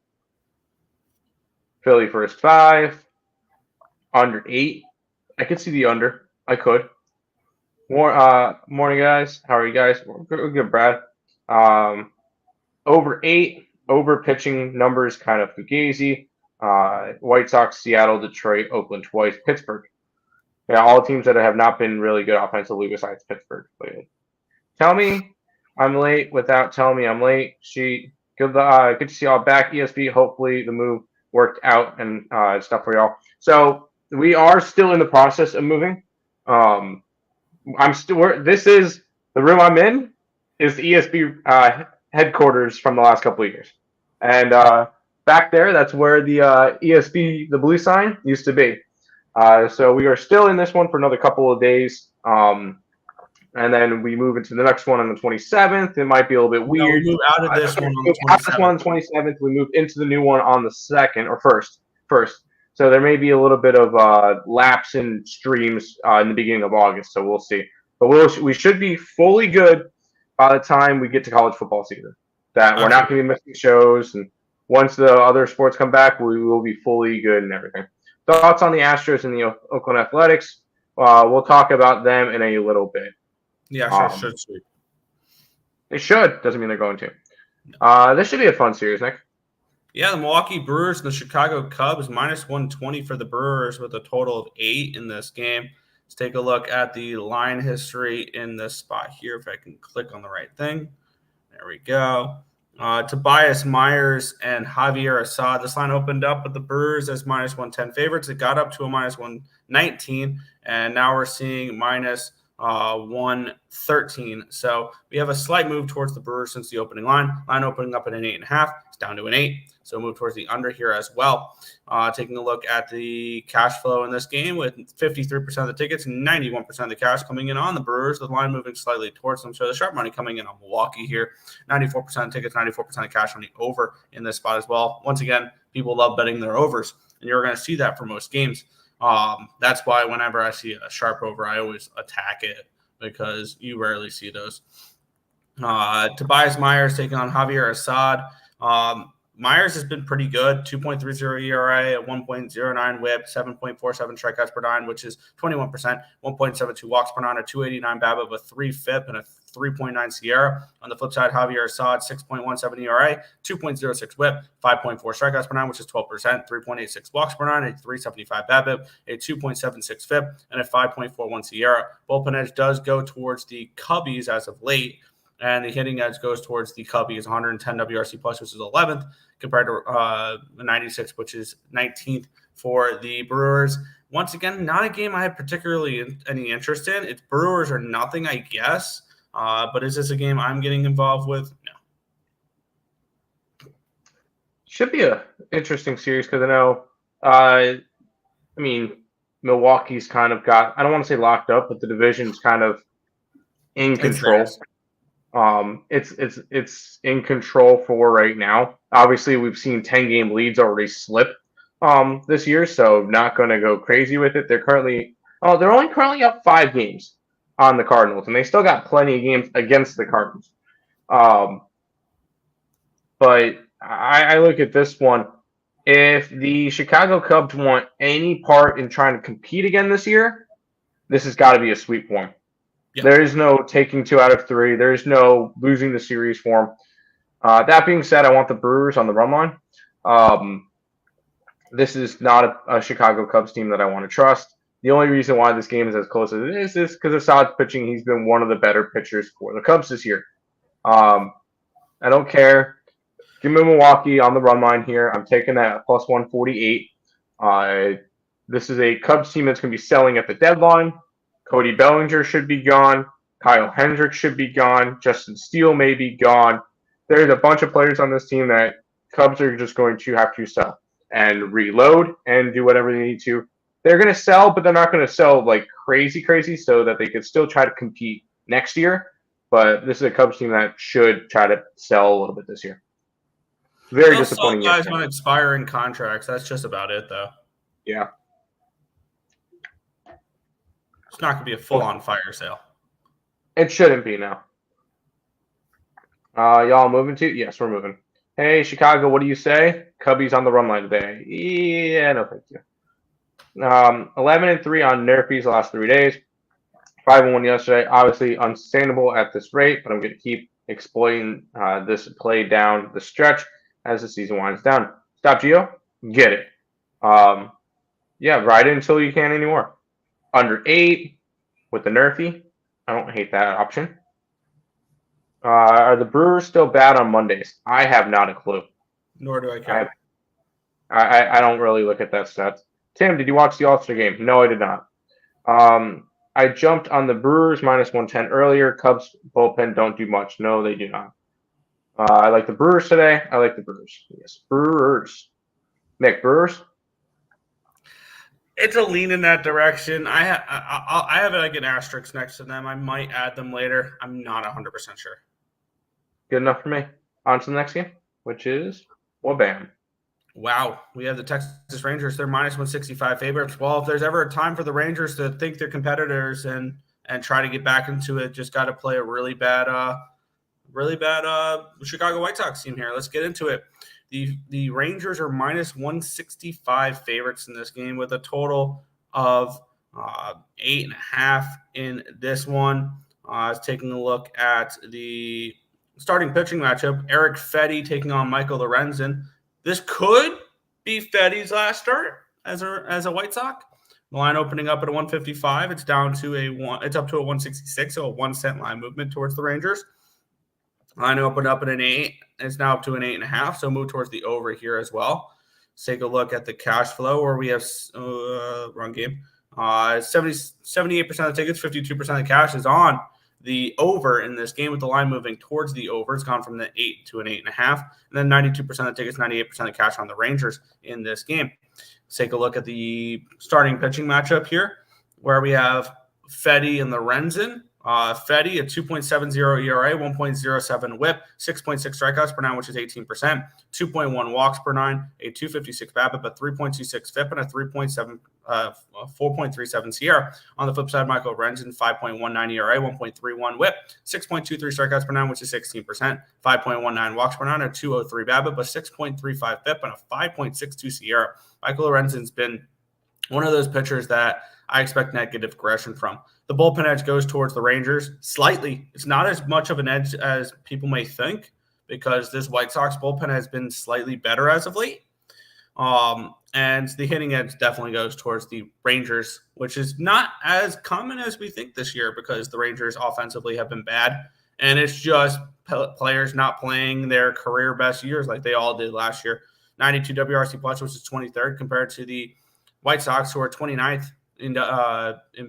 Philly first 5, under 8. I could see the under. I could. Morning, guys. How are you guys? We're good, Brad. Over 8, over pitching numbers kind of fugazi. White Sox, Seattle, Detroit, Oakland twice, Pittsburgh. Yeah, all teams that have not been really good offensively besides Pittsburgh lately. Tell me I'm late without telling me I'm late. Good to see y'all back, ESP. Hopefully the move worked out and stuff for y'all. So we are still in the process of moving. This is the room I'm in is the ESP headquarters from the last couple of years, and back there that's where the ESP the blue sign used to be. So we are still in this one for another couple of days. And then we move into the next one on the 27th. It might be a little bit weird. We move out of this one on the 27th. We move into the new one on the 2nd or first. So there may be a little bit of lapse in streams in the beginning of August. So we'll see. But we should be fully good by the time we get to college football season. We're not going to be missing shows. And once the other sports come back, we will be fully good and everything. Thoughts on the Astros and the Oakland Athletics? We'll talk about them in a little bit. Yeah, should sweep. They should. Doesn't mean they're going to. No. This should be a fun series, Nick. Yeah, the Milwaukee Brewers and the Chicago Cubs, minus 120 for the Brewers with a total of 8 in this game. Let's take a look at the line history in this spot here, if I can click on the right thing. There we go. Tobias Myers and Javier Assad. This line opened up with the Brewers as minus 110 favorites. It got up to a minus 119, and now we're seeing minus 113. So we have a slight move towards the Brewers since the opening line. Line opening up at an 8.5. It's down to an 8. So move towards the under here as well. Taking a look at the cash flow in this game with 53% of the tickets, 91% of the cash coming in on the Brewers. The line moving slightly towards them. So the sharp money coming in on Milwaukee here. 94% of tickets, 94% of cash on the over in this spot as well. Once again, people love betting their overs, and you're going to see that for most games. That's why whenever I see a sharp over, I always attack it because you rarely see those. Tobias Myers taking on Javier Assad. Myers has been pretty good, 2.30 ERA, a 1.09 whip, 7.47 strikeouts per nine, which is 21%, 1.72 walks per nine, a 289 BABIP, a 3 FIP, and a 3.9 Sierra. On the flip side, Javier Assad, 6.17 ERA, 2.06 whip, 5.4 strikeouts per nine, which is 12%, 3.86 walks per nine, a 375 BABIP, a 2.76 FIP, and a 5.41 Sierra. Bullpen edge does go towards the Cubbies as of late, and the hitting edge goes towards the Cubbies, 110 WRC plus, which is 11th, compared to 96, which is 19th for the Brewers. Once again, not a game I have particularly any interest in. It's Brewers or nothing, I guess. But is this a game I'm getting involved with? No. Should be an interesting series because I know, Milwaukee's kind of got, I don't want to say locked up, but the division's kind of in control. It's in control for right now. Obviously, we've seen 10-game leads already slip this year, so not going to go crazy with it. They're only currently up 5 games on the Cardinals, and they still got plenty of games against the Cardinals. But I look at this one. If the Chicago Cubs want any part in trying to compete again this year, this has got to be a sweep one. Yep. There is no taking 2 out of 3. There is no losing the series for them. That being said, I want the Brewers on the run line. This is not a Chicago Cubs team that I want to trust. The only reason why this game is as close as it is because of Assad's pitching. He's been one of the better pitchers for the Cubs this year. I don't care. Give me Milwaukee on the run line here. I'm taking that at plus 148. This is a Cubs team that's going to be selling at the deadline. Cody Bellinger should be gone. Kyle Hendricks should be gone. Justin Steele may be gone. There's a bunch of players on this team that Cubs are just going to have to sell and reload and do whatever they need to. They're going to sell, but they're not going to sell like crazy so that they could still try to compete next year. But this is a Cubs team that should try to sell a little bit this year. Very disappointing. Guys on expiring contracts. That's just about it, though. Yeah. It's not going to be a full-on fire sale. It shouldn't be now. Y'all moving to? Yes, we're moving. Hey, Chicago, what do you say? Cubbies on the run line today. Yeah, no thank you. 11-3 on Nerfies the last 3 days. 5-1 yesterday. Obviously unsustainable at this rate, but I'm going to keep exploiting this play down the stretch as the season winds down. Stop Gio, get it. Ride it until you can't anymore. Under 8 with the Nerfy. I don't hate that option. Are the Brewers still bad on Mondays? I have not a clue. Nor do I care. I don't really look at that stats. Tim, did you watch the All-Star game? No, I did not. I jumped on the Brewers -110 earlier. Cubs bullpen don't do much. No, they do not. I like the Brewers today. I like the Brewers. Yes, Brewers. Nick, Brewers? It's a lean in that direction. I have like an asterisk next to them. I might add them later. I'm not 100% sure. Good enough for me. On to the next game, which is Wabam. Wow. We have the Texas Rangers. They're -165 favorites. Well, if there's ever a time for the Rangers to think they're competitors and try to get back into it, just got to play a really bad Chicago White Sox team here. Let's get into it. The Rangers are -165 favorites in this game with a total of 8.5 in this one. I was taking a look at the starting pitching matchup. Eric Fedde taking on Michael Lorenzen. This could be Fedde's last start as a White Sox. The line opening up at a 155. It's down to it's up to a 166, so a 1 cent line movement towards the Rangers. Line opened up at an 8. It's now up to an 8.5, so move towards the over here as well. Let's take a look at the cash flow where we have wrong game. 78% of the tickets, 52% of the cash is on the over in this game with the line moving towards the over. It's gone from the 8 to an 8.5. And then 92% of the tickets, 98% of the cash on the Rangers in this game. Let's take a look at the starting pitching matchup here where we have Fedde and Lorenzen. Fedde, a 2.70 ERA, 1.07 whip, 6.6 strikeouts per 9, which is 18%, 2.1 walks per 9, a 256 BABIP, a 3.26 FIP, and a 4.37 SIERA. On the flip side, Michael Lorenzen, 5.19 ERA, 1.31 whip, 6.23 strikeouts per 9, which is 16%, 5.19 walks per 9, a 203 BABIP, a 6.35 FIP, and a 5.62 SIERA. Michael Lorenzen's been one of those pitchers that I expect negative aggression from. The bullpen edge goes towards the Rangers slightly. It's not as much of an edge as people may think because this White Sox bullpen has been slightly better as of late. And the hitting edge definitely goes towards the Rangers, which is not as common as we think this year because the Rangers offensively have been bad. And it's just players not playing their career best years like they all did last year. 92 WRC plus, which is 23rd compared to the White Sox, who are 29th in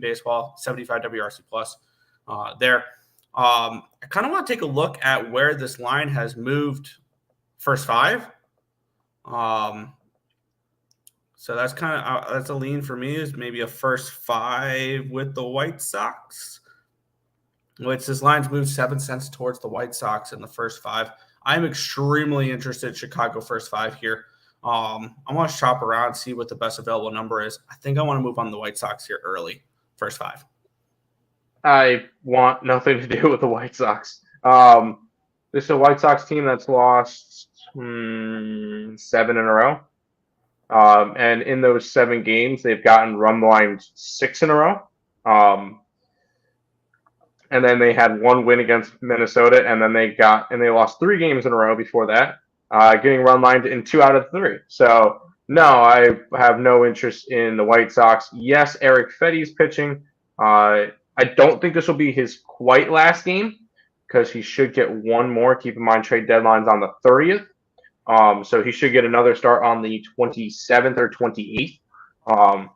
baseball, 75 WRC plus there. I kind of want to take a look at where this line has moved first 5. So that's kind of that's a lean for me is maybe a first 5 with the White Sox, which this line's moved 7 cents towards the White Sox in the first 5. I'm extremely interested in Chicago first 5 here. I want to shop around, see what the best available number is. I think I want to move on the White Sox here early, first 5. I want nothing to do with the White Sox. This is a White Sox team that's lost 7 in a row. And in those 7 games, they've gotten run lined 6 in a row. And then they had 1 win against Minnesota, and then they lost 3 games in a row before that. Getting run lined in 2 out of 3. So, no, I have no interest in the White Sox. Yes, Eric Fedde's pitching. I don't think this will be his quite last game because he should get 1 more. Keep in mind, trade deadline's on the 30th. So he should get another start on the 27th or 28th,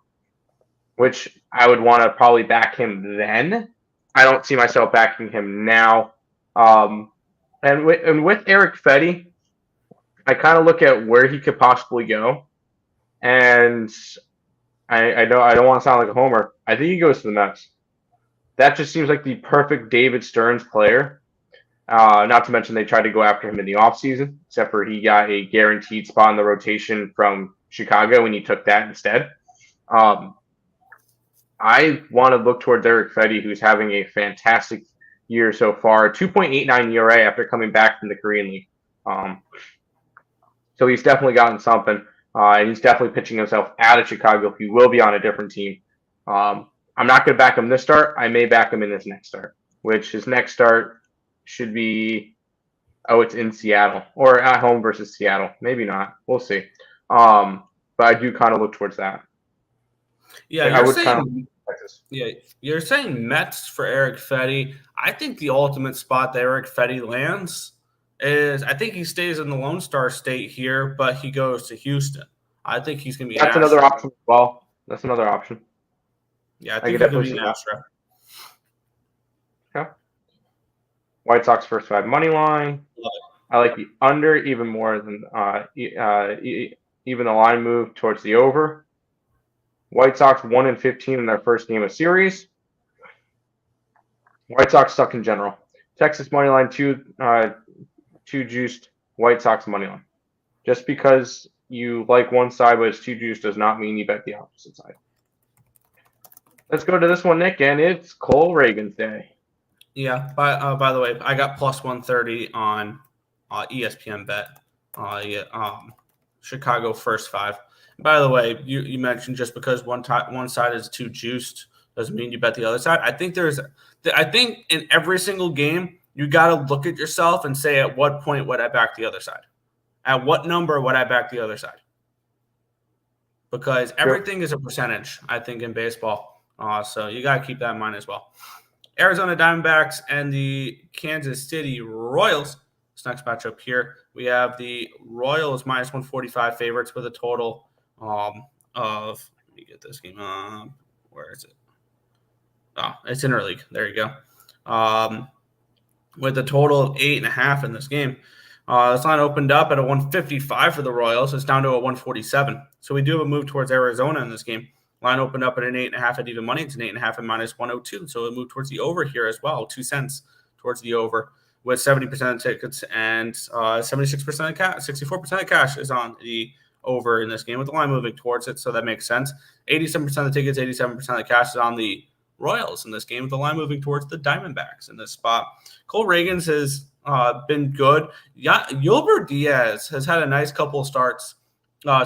which I would want to probably back him then. I don't see myself backing him now. And with Eric Fedde, I kind of look at where he could possibly go, and I don't want to sound like a homer. I think he goes to the Mets. That just seems like the perfect David Stearns player. Not to mention they tried to go after him in the offseason, except for he got a guaranteed spot in the rotation from Chicago, and he took that instead. I want to look toward Eric Fedde, who's having a fantastic year so far. 2.89 ERA after coming back from the Korean League. So he's definitely gotten something. And he's definitely pitching himself out of Chicago. He will be on a different team. I'm not going to back him this start. I may back him in his next start, which his next start should be Oh, it's in Seattle or at home versus Seattle. Maybe not. We'll see. But I do kind of look towards that. Yeah, I you're would kind of saying you're saying Mets for Eric Fetty. I think the ultimate spot that Eric Fetty lands is I think he stays in the Lone Star State here, but he goes to Houston. I think he's going to be That's an another Astro. option as well. That's another option. Yeah, I I think could he's going definitely to be see an that. Astro. Okay. White Sox first 5 money line. Love I like the under even more than even the line move towards the over. White Sox 1-15 in their first game of series. White Sox suck in general. Texas money line two juiced. White Sox money line. Just because you like one side but it's too juiced does not mean you bet the opposite side. Let's go to this one, Nick, and it's Cole Reagan's day. Yeah. By the way, I got plus 130 on ESPN bet. Chicago first 5. By the way, you mentioned just because one side is too juiced doesn't mean you bet the other side. I think in every single game you got to look at yourself and say at what point would I back the other side? At what number would I back the other side? Because everything is a percentage, I think, in baseball. So you got to keep that in mind as well. Arizona Diamondbacks and the Kansas City Royals. This next matchup here, we have the Royals minus 145 favorites with a total of, let me get this game up. Where is it? Oh, it's interleague. There you go. With a total of 8.5 in this game. This line opened up at a 155 for the Royals. It's down to a 147. So we do have a move towards Arizona in this game. Line opened up at an 8.5 at even money. It's an 8.5 at minus 102. So it moved towards the over here as well. 2 cents towards the over with 70% of tickets and 76% of cash. 64% of cash is on the over in this game with the line moving towards it. So that makes sense. 87% of the tickets, 87% of the cash is on the Royals in this game with the line moving towards the Diamondbacks in this spot. Cole Reagan's has been good. Yolbert Diaz has had a nice couple of starts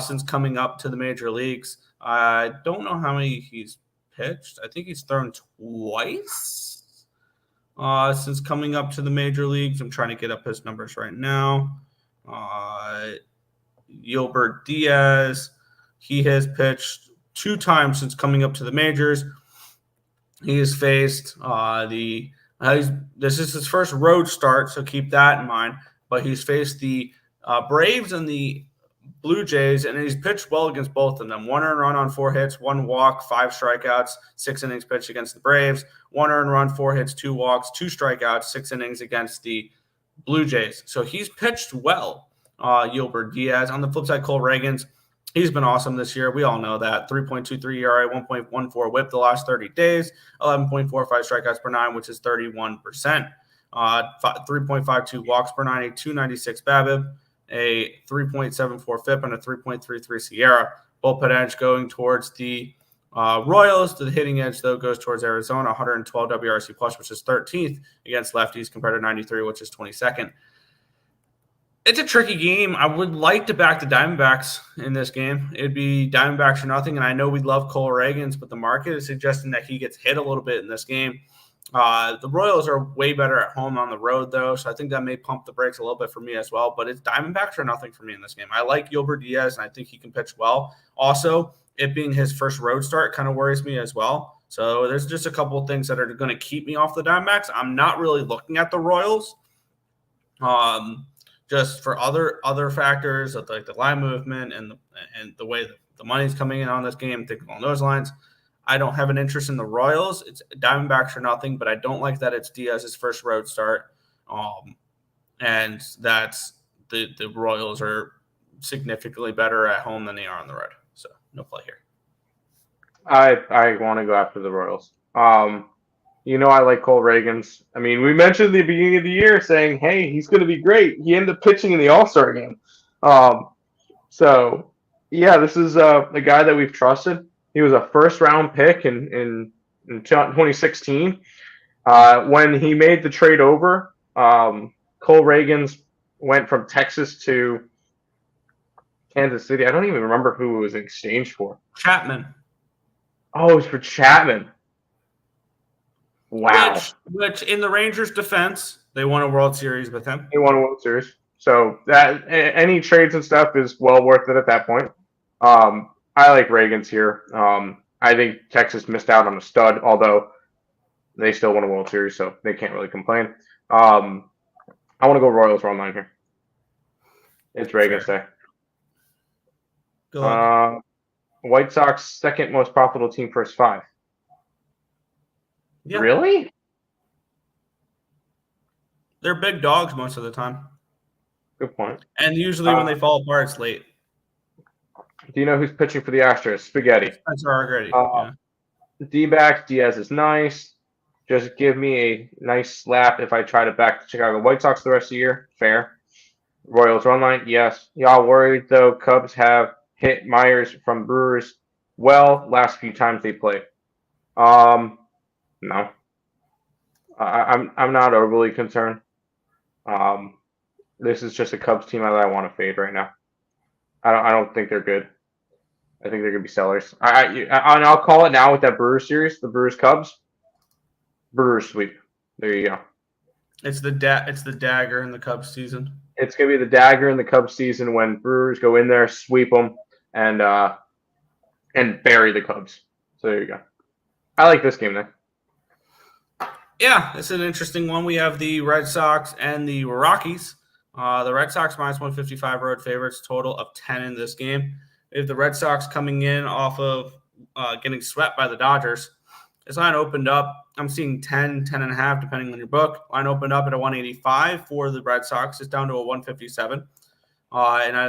since coming up to the major leagues. I don't know how many he's pitched. I think he's thrown twice since coming up to the major leagues. I'm trying to get up his numbers right now. Yolbert Diaz, he has pitched 2 times since coming up to the majors. He has faced this is his first road start, so keep that in mind. But he's faced the Braves and the Blue Jays, and he's pitched well against both of them. 1 earned run on 4 hits, 1 walk, 5 strikeouts, 6 innings pitched against the Braves. 1 earned run, 4 hits, 2 walks, 2 strikeouts, 6 innings against the Blue Jays. So he's pitched well, Yolbert Diaz. On the flip side, Cole Reagan's, he's been awesome this year. We all know that. 3.23 ERA, 1.14 whip the last 30 days, 11.45 strikeouts per 9, which is 31%. 3.52 walks per 9, a 296 BABIP, a 3.74 FIP, and a 3.33 Sierra. Bullpen edge going towards the Royals. The hitting edge, though, goes towards Arizona, 112 WRC plus, which is 13th against lefties compared to 93, which is 22nd. It's a tricky game. I would like to back the Diamondbacks in this game. It'd be Diamondbacks or nothing, and I know we love Cole Reagan's, but the market is suggesting that he gets hit a little bit in this game. The Royals are way better at home on the road, though, so I think that may pump the brakes a little bit for me as well, but it's Diamondbacks or nothing for me in this game. I like Yolbert Diaz, and I think he can pitch well. Also, it being his first road start kind of worries me as well. So there's just a couple of things that are going to keep me off the Diamondbacks. I'm not really looking at the Royals. Just for other factors like the line movement and the way the money's coming in on this game, thinking along those lines. I don't have an interest in the Royals. It's Diamondbacks or nothing, but I don't like that it's Diaz's first road start, and that's the Royals are significantly better at home than they are on the road. So no play here. I want to go after the Royals. I like Cole Reagan's. I mean, we mentioned at the beginning of the year saying, hey, he's going to be great. He ended up pitching in the All-Star game. So, yeah, this is a guy that we've trusted. He was a first-round pick in 2016. When he made the trade over, Cole Reagan's went from Texas to Kansas City. I don't even remember who it was in exchange for. Chapman. Oh, it was for Chapman. Wow. Which in the Rangers' defense, They won a World Series with him. They won a World Series. So that any trades and stuff is well worth it at that point. I like Reagan's here. I think Texas missed out on a stud, although they still won a World Series, so they can't really complain. I want to go Royals run line here. It's Reagan's day. Good luck. White Sox second most profitable team first 5. Yeah. Really? They're big dogs most of the time. Good point. And usually when they fall apart, it's late. Do you know who's pitching for the Astros? Spaghetti. Spencer already. Yeah. D-backs, Diaz is nice. Just give me a nice slap if I try to back the Chicago White Sox the rest of the year. Fair. Royals run line, yes. Y'all worried, though? Cubs have hit Myers from Brewers well last few times they played. No. I'm not overly concerned. This is just a Cubs team that I want to fade right now. I don't think they're good. I think they're gonna be sellers. I'll call it now with that Brewers series, the Brewers Cubs. Brewers sweep. There you go. It's the dagger in the Cubs season. It's gonna be the dagger in the Cubs season when Brewers go in there, sweep them, and bury the Cubs. So there you go. I like this game then. Yeah, it's an interesting one. We have the Red Sox and the Rockies. The Red Sox minus 155 road favorites, total of 10 in this game. We have the Red Sox coming in off of getting swept by the Dodgers. This line opened up. I'm seeing 10, 10.5, depending on your book. Line opened up at a 185 for the Red Sox. It's down to a 157.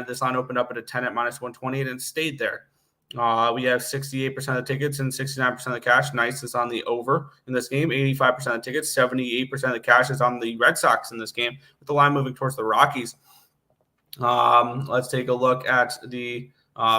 This line opened up at a 10 at minus 120 and stayed there. We have 68% of the tickets and 69% of the cash. Nice is on the over in this game. 85% of the tickets, 78% of the cash is on the Red Sox in this game, with the line moving towards the Rockies. Let's take a look at the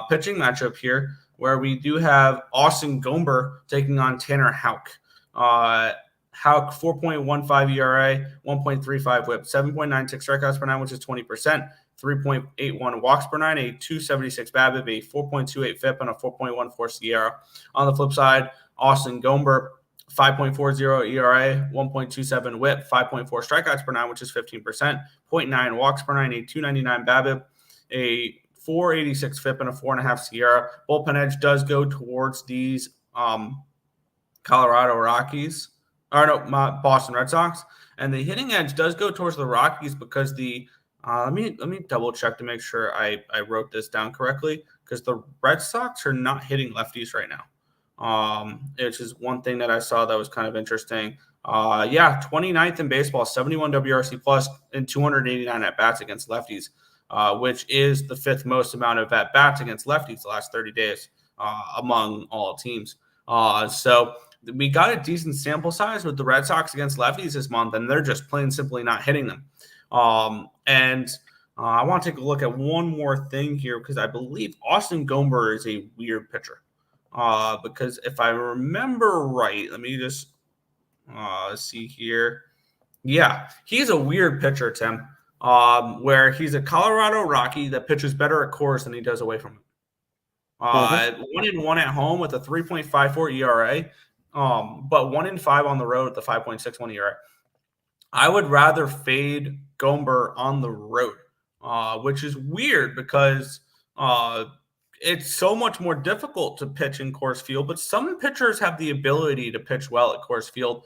pitching matchup here, where we do have Austin Gomber taking on Tanner Houck. Houck, 4.15 ERA, 1.35 whip, 7.96 strikeouts per 9, which is 20%. 3.81 walks per 9, a 276 BABIP, a 4.28 FIP, and a 4.14 SIERA. On the flip side, Austin Gomber, 5.40 ERA, 1.27 whip, 5.4 strikeouts per 9, which is 15%, 0.9 walks per 9, a 299 BABIP, a 486 FIP, and a 4.5 SIERA. Bullpen edge does go towards these Colorado Rockies, Boston Red Sox, and the hitting edge does go towards the Rockies because the let me double check to make sure I wrote this down correctly, because the Red Sox are not hitting lefties right now. Which is one thing that I saw that was kind of interesting. 29th in baseball, 71 WRC plus and 289 at bats against lefties, which is the 5th most amount of at bats against lefties the last 30 days among all teams. So we got a decent sample size with the Red Sox against lefties this month, and they're just plain simply not hitting them. I want to take a look at one more thing here, because I believe Austin Gomber is a weird pitcher. Because if I remember right, let me just see here. Yeah, he's a weird pitcher, Tim, where he's a Colorado Rocky that pitches better at Coors than he does away from it. 1-1 at home with a 3.54 ERA, but 1-5 on the road with the 5.61 ERA. I would rather fade Gomber on the road, which is weird because it's so much more difficult to pitch in Coors Field, but some pitchers have the ability to pitch well at Coors Field.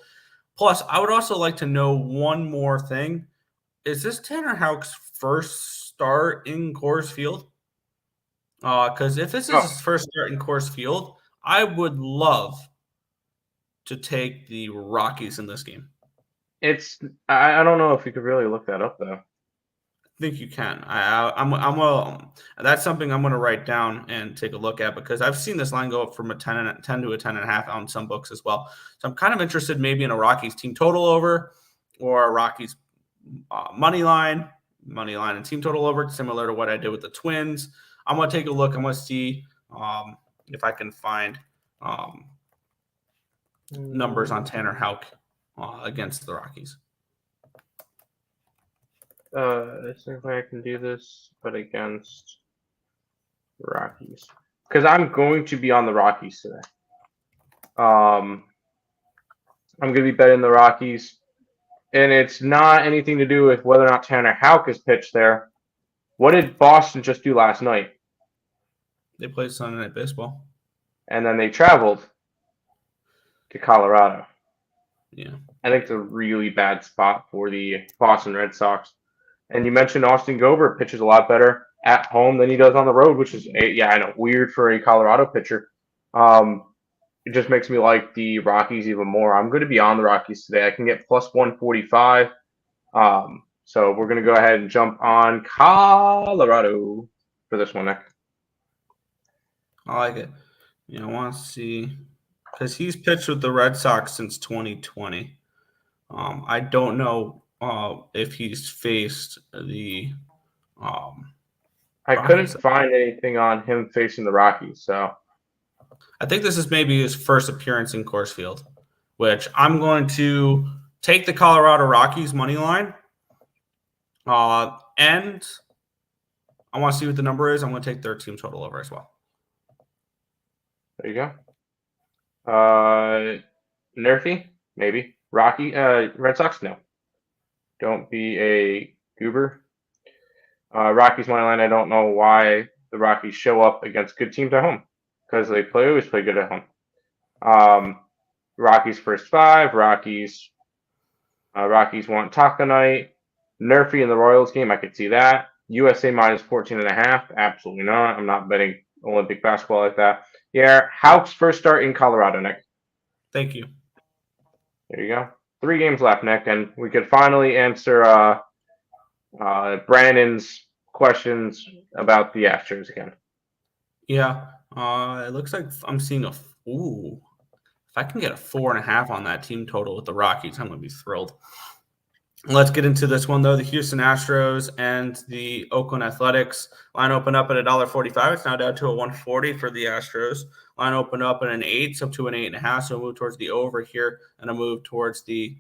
Plus, I would also like to know one more thing. Is this Tanner Houck's first start in Coors Field? Because if this is his first start in Coors Field, I would love to take the Rockies in this game. I don't know if you could really look that up, though. I think you can. That's something I'm going to write down and take a look at, because I've seen this line go up from a 10 to a 10.5 on some books as well. So I'm kind of interested maybe in a Rockies team total over, or a Rockies money line and team total over, similar to what I did with the Twins. I'm going to take a look. I'm going to see if I can find numbers on Tanner Houck against the Rockies. Let's see if I can do this, but against Rockies, because I'm going to be on the Rockies today. I'm going to be betting the Rockies. and it's not anything to do with whether or not Tanner Houck has pitched there. What did Boston just do last night? They played Sunday Night Baseball. And then they traveled to Colorado. Yeah. I think it's a really bad spot for the Boston Red Sox. And you mentioned Austin Gobert pitches a lot better at home than he does on the road, which is, I know, weird for a Colorado pitcher. It just makes me like the Rockies even more. I'm going to be on the Rockies today. I can get plus 145. So we're going to go ahead and jump on Colorado for this one, Nick. I like it. I want to see because he's pitched with the Red Sox since 2020. I don't know if he's faced the. I couldn't find anything on him facing the Rockies, so. I think this is maybe his first appearance in Coors Field, which I'm going to take the Colorado Rockies money line. And I want to see what the number is. I'm going to take their team total over as well. There you go. Nerfy, maybe. Red Sox, no. Don't be a goober. Rockies money line, I don't know why the Rockies show up against good teams at home. Because they always play good at home. Rockies first 5. Rockies want taco night. Nerfy in the Royals game, I could see that. USA minus 14.5. Absolutely not. I'm not betting Olympic basketball like that. Yeah, Houck's first start in Colorado, Nick. Thank you. There you go. 3 games left, Nick, and we could finally answer Brandon's questions about the Astros again. Yeah. It looks like I'm seeing if I can get a 4.5 on that team total with the Rockies, I'm going to be thrilled. Let's get into this one, though. The Houston Astros and the Oakland Athletics. Line opened up at $1.45. It's now down to a 140 for the Astros. Line opened up at an 8, so up to an 8.5. So a move towards the over here and a move towards the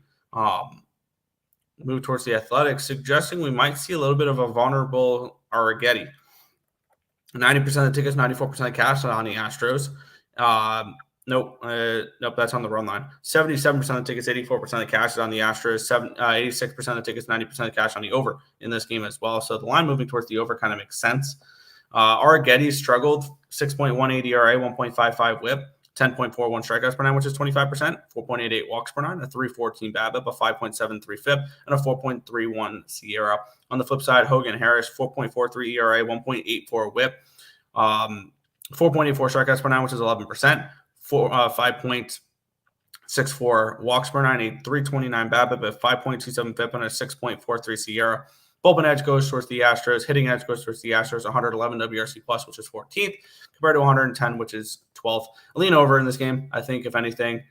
Athletics, suggesting we might see a little bit of a vulnerable Arrighetti. 90% of the tickets, 94% of cash on the Astros. Nope, that's on the run line. 77% of the tickets, 84% of the cash is on the Astros. 86% of the tickets, 90% of cash on the over in this game as well. So the line moving towards the over kind of makes sense. Arrighetti struggled, 6.18 ERA, 1.55 WHIP, 10.41 strikeouts per nine, which is 25%, 4.88 walks per nine, a 3.14 BABIP, a 5.73 FIP, and a 4.31 SIERA. On the flip side, Hogan Harris, 4.43 ERA, 1.84 WHIP, 4.84 strikeouts per nine, which is 11%, 5.64 walks per nine, a 3.29 BABIP, a 5.27 FIP, and a 6.43 SIERA. Bullpen edge goes towards the Astros. Hitting edge goes towards the Astros. 111 WRC plus, which is 14th, compared to 110, which is 12th. A lean over in this game, I think, if anything.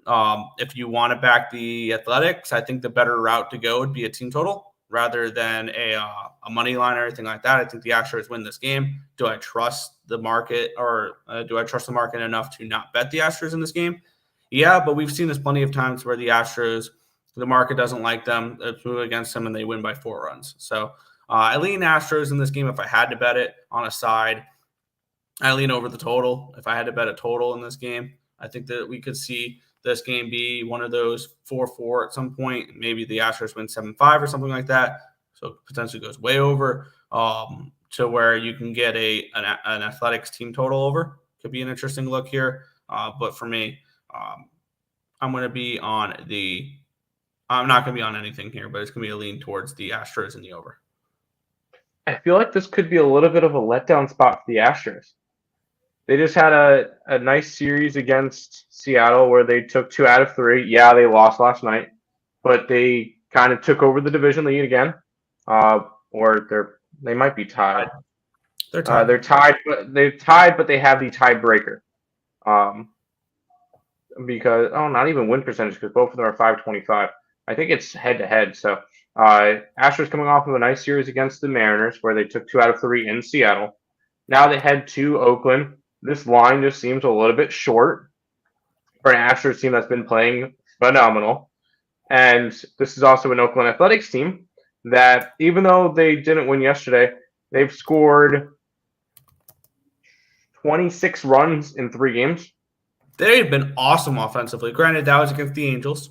If you want to back the Athletics, I think the better route to go would be a team total rather than a money line or anything like that. I think the Astros win this game. Do I trust the market, or do I trust the market enough to not bet the Astros in this game? Yeah, but we've seen this plenty of times where the Astros, the market doesn't like them, it's moving against them, and they win by 4 runs. So I lean Astros in this game if I had to bet it on a side. I lean over the total if I had to bet a total in this game. I think that we could see this game be one of those 4-4 at some point. Maybe the Astros win 7-5 or something like that. So it potentially goes way over to where you can get an Athletics team total over. Could be an interesting look here. But for me, I'm going to be on I'm not going to be on anything here, but it's going to be a lean towards the Astros in the over. I feel like this could be a little bit of a letdown spot for the Astros. They just had a nice series against Seattle where they took 2 out of 3. Yeah, they lost last night, but they kind of took over the division lead again. Or they might be tied. They're tied. They're tied, but they have the tiebreaker. Because not even win percentage, because both of them are 525. I think it's head-to-head. So Astros coming off of a nice series against the Mariners where they took 2 out of 3 in Seattle. Now they head to Oakland. This line just seems a little bit short for an Astros team that's been playing phenomenal. And this is also an Oakland Athletics team that, even though they didn't win yesterday, they've scored 26 runs in 3 games. They've been awesome offensively. Granted, that was against the Angels.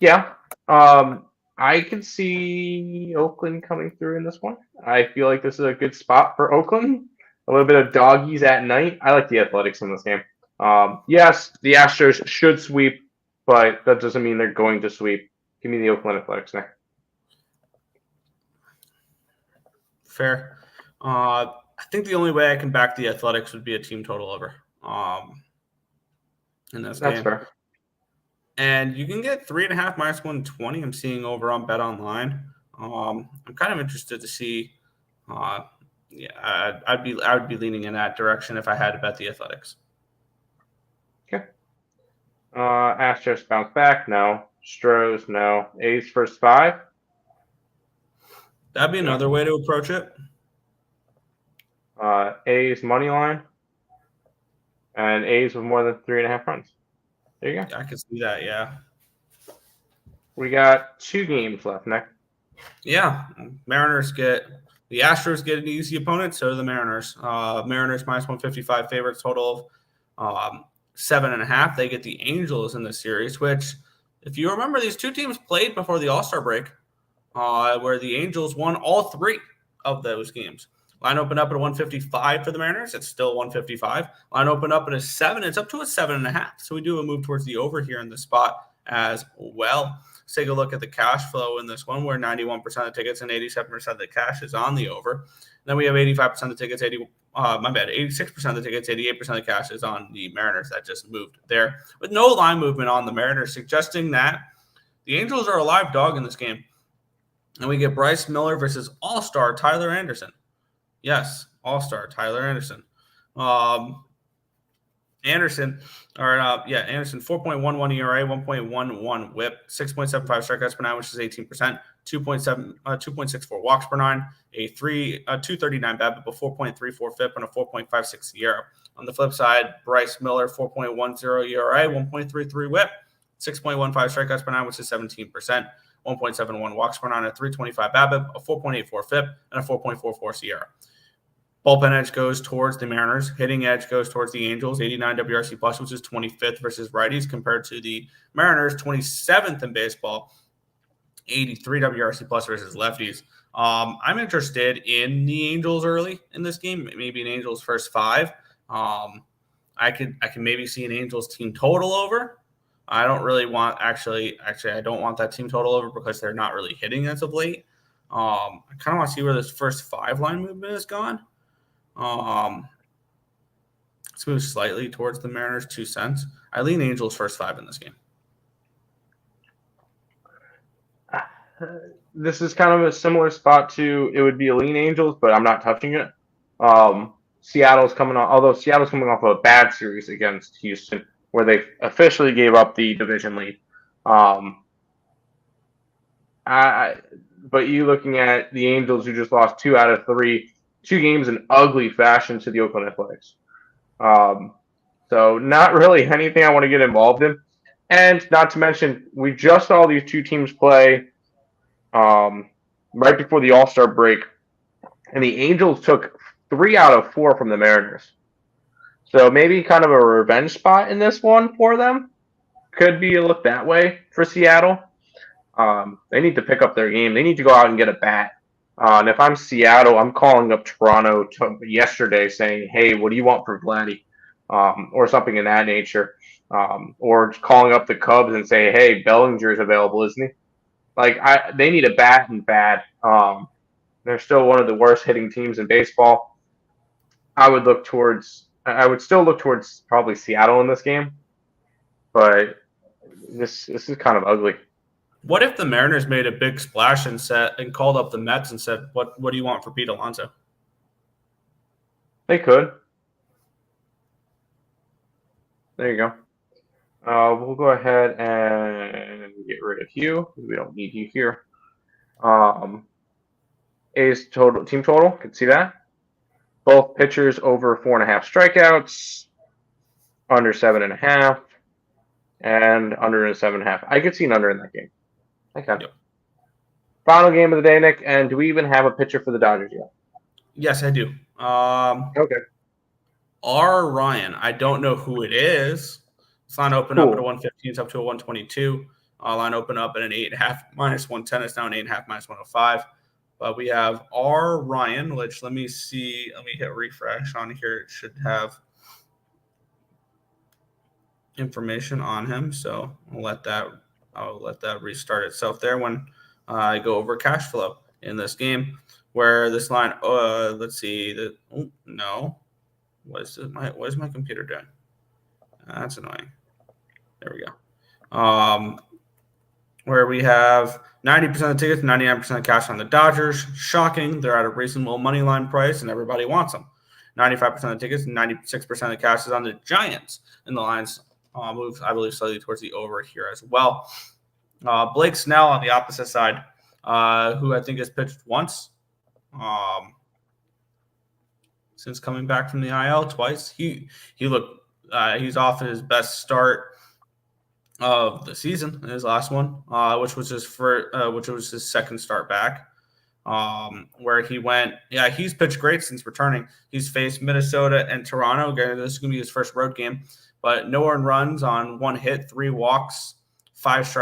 Yeah, I can see Oakland coming through in this one. I feel like this is a good spot for Oakland. A little bit of doggies at night. I like the Athletics in this game. Yes, the Astros should sweep, but that doesn't mean they're going to sweep. Give me the Oakland Athletics now. Fair. I think the only way I can back the Athletics would be a team total over in this game. That's fair. And you can get 3.5 minus 120. I'm seeing over on Bet Online. I'm kind of interested to see. I would be leaning in that direction if I had to bet the Athletics. Okay. Astros bounce back. No. Astros, no. A's first 5. That'd be another way to approach it. A's money line. And A's with more than 3.5 runs. There you go. I can see that, yeah. We got 2 games left, Nick. Yeah. The Astros get an easy opponent, so do the Mariners. Mariners minus 155 favorites, total of 7.5. They get the Angels in this series, which, if you remember, these two teams played before the All-Star break, where the Angels won all 3 of those games. Line opened up at a 155 for the Mariners. It's still 155. Line opened up at a 7. It's up to a 7.5. So we do a move towards the over here in the spot as well. Let's take a look at the cash flow in this one, where 91% of the tickets and 87% of the cash is on the over. Then we have 85% of the tickets, 86% of the tickets, 88% of the cash is on the Mariners. That just moved there with no line movement on the Mariners, suggesting that the Angels are a live dog in this game. And we get Bryce Miller versus All-Star Tyler Anderson. Yes, All-Star Tyler Anderson. Anderson, 4.11 ERA, 1.11 WHIP, 6.75 strikeouts per 9, which is 18%, 2.64 walks per 9, a 239 BABIP, a 4.34 FIP, and a 4.56 ERA. On the flip side, Bryce Miller, 4.10 ERA, 1.33 WHIP, 6.15 strikeouts per 9, which is 17%, 1.71 walks per 9, a 325 BABIP, a 4.84 FIP, and a 4.44 SIERA. Bullpen edge goes towards the Mariners. Hitting edge goes towards the Angels, 89 WRC plus, which is 25th versus righties, compared to the Mariners, 27th in baseball, 83 WRC plus versus lefties. I'm interested in the Angels early in this game, maybe an Angels first 5. I can maybe see an Angels team total over. I don't really want actually I don't want that team total over because they're not really hitting as of late. I kind of want to see where this first 5 line movement is gone. Let's move slightly towards the Mariners, 2 cents. I lean Angels first 5 in this game. This is kind of a similar spot to, it would be a lean Angels, but I'm not touching it. Seattle's coming off of a bad series against Houston, where they officially gave up the division lead. But you looking at the Angels, who just lost 2 out of 3, 2 games in ugly fashion to the Oakland Athletics. So not really anything I want to get involved in. And not to mention, we just saw these 2 teams play right before the All-Star break, and the Angels took 3 out of 4 from the Mariners. So maybe kind of a revenge spot in this one for them. Could be a look that way for Seattle. They need to pick up their game. They need to go out and get a bat. And if I'm Seattle, I'm calling up Toronto yesterday saying, hey, what do you want for Vladdy? Or something in that nature. Or calling up the Cubs and say, hey, Bellinger's available, isn't he? They need a bat and bad. They're still one of the worst hitting teams in baseball. I would still look towards probably Seattle in this game. But this is kind of ugly. What if the Mariners made a big splash and called up the Mets and said, "What do you want for Pete Alonso?" They could. There you go. We'll go ahead and get rid of you. We don't need you here. A's team total. Can see that. Both pitchers over 4.5 strikeouts, under 7.5, and under 7.5. I could see an under in that game. Okay. Yep. Final game of the day, Nick. And do we even have a pitcher for the Dodgers yet? Yes, I do. Okay. R. Ryan. I don't know who it is. It's not open up at a 115. It's up to a 122. Line opened up at an 8.5 minus 110. It's now an 8.5 minus 105. But we have R. Ryan, which let me see. Let me hit refresh on here. It should have information on him. So I'll let that restart itself there when I go over cash flow in this game. Where this line, let's see. What is my computer doing? That's annoying. There we go. Where we have 90% of the tickets, 99% of cash on the Dodgers. Shocking. They're at a reasonable money line price, and everybody wants them. 95% of the tickets, 96% of the cash is on the Giants. And the lines move, I believe, slightly towards the over here as well. Blake Snell on the opposite side, who I think has pitched once since coming back from the IL twice. He looked he's off his best start of the season in his last one, which was his second start back. Where he went, he's pitched great since returning. He's faced Minnesota and Toronto. This is going to be his first road game, but no earned runs on 1 hit, 3 walks, 5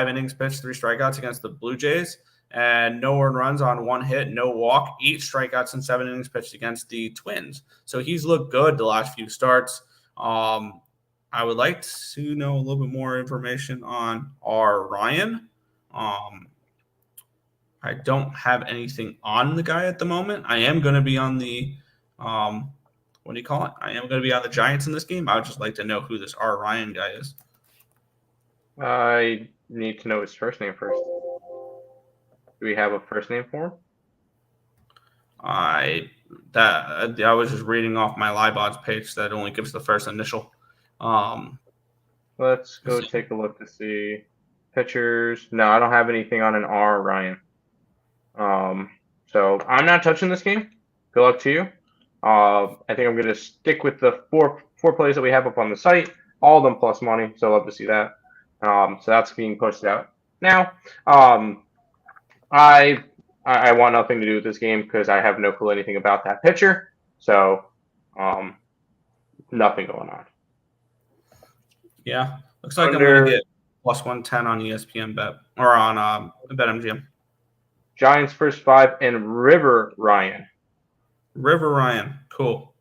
innings pitched, 3 strikeouts against the Blue Jays, and no earned runs on 1 hit, no walk, 8 strikeouts and 7 innings pitched against the Twins. So he's looked good the last few starts. I would like to know a little bit more information on R. Ryan. I don't have anything on the guy at the moment. I am going to be on the I am going to be on the Giants in this game. I would just like to know who this R. Ryan guy is. I need to know his first name first. Do we have a first name for him? I was just reading off my live odds page that only gives the first initial. Let's go take a look to see pitchers. No, I don't have anything on an R. Ryan. So I'm not touching this game. Good luck to you. I think I'm going to stick with the four plays that we have up on the site. All of them plus money. So I'd love to see that. So that's being pushed out now. I want nothing to do with this game because I have no clue anything about that pitcher. So nothing going on. Yeah, looks like I'm going to get plus 110 on ESPN bet or on BetMGM. Giants first 5 and River Ryan. Cool.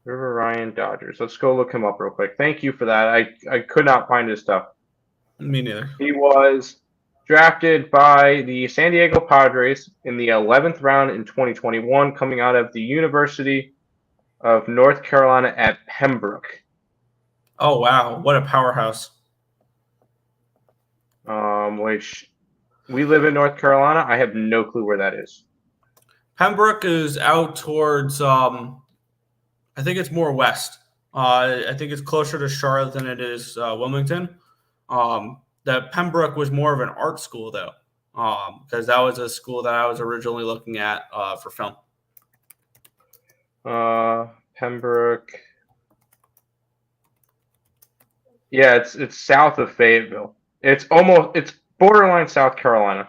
River Ryan Dodgers. Let's go look him up real quick. Thank you for that. I could not find his stuff. Me neither. He was drafted by the San Diego Padres in the 11th round in 2021, coming out of the University of North Carolina at Pembroke. Oh, wow. What a powerhouse. Which we live in North Carolina. I have no clue where that is. Pembroke is out towards, I think it's more west. I think it's closer to Charlotte than it is Wilmington. That Pembroke was more of an art school, though, because that was a school that I was originally looking at for film. Pembroke. Yeah, it's south of Fayetteville. It's borderline South Carolina.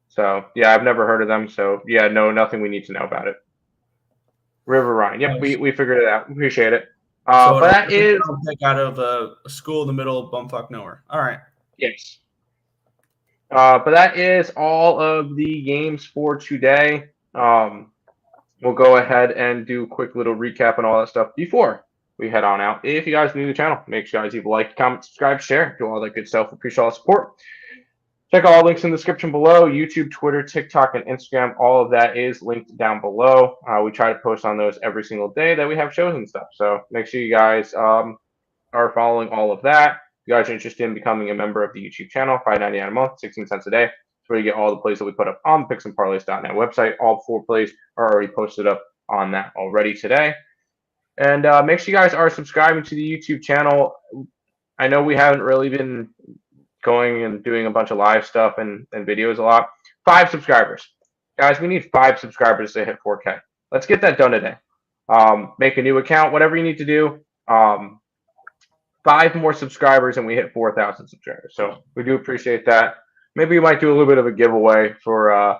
So yeah, I've never heard of them. So yeah, nothing we need to know about it. River Ryan. Yep, we figured it out. Appreciate it. So but that is out of a school in the middle of bumfuck nowhere. All right. Yes. But that is all of the games for today. We'll go ahead and do a quick little recap and all that stuff before we head on out. If you guys are new to the channel, make sure you guys leave a like, comment, subscribe, share, do all that good stuff. Appreciate all the support. Check out all links in the description below. YouTube, Twitter, TikTok, and Instagram. All of that is linked down below. We try to post on those every single day that we have shows and stuff. So make sure you guys are following all of that. If you guys are interested in becoming a member of the YouTube channel, $5.99 a month, 16 cents a day. That's where you get all the plays that we put up on the picksandparlays.net website. All 4 plays are already posted up on that already today. And make sure you guys are subscribing to the YouTube channel. I know we haven't really been going and doing a bunch of live stuff and videos a lot. 5 subscribers. Guys, we need 5 subscribers to hit 4K. Let's get that done today. Make a new account, whatever you need to do. 5 more subscribers and we hit 4,000 subscribers. So we do appreciate that. Maybe we might do a little bit of a giveaway for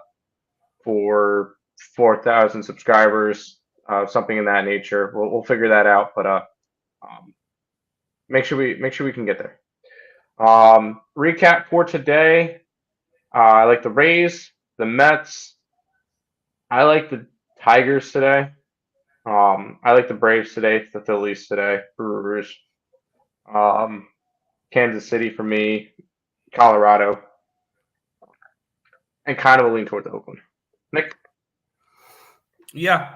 4,000 subscribers, something in that nature. We'll figure that out, but make sure we can get there. Recap for today. I like the Rays, the Mets. I like the Tigers today. I like the Braves today, the Phillies today, Brewers. Kansas City for me, Colorado, and kind of a lean towards Oakland. Nick? Yeah.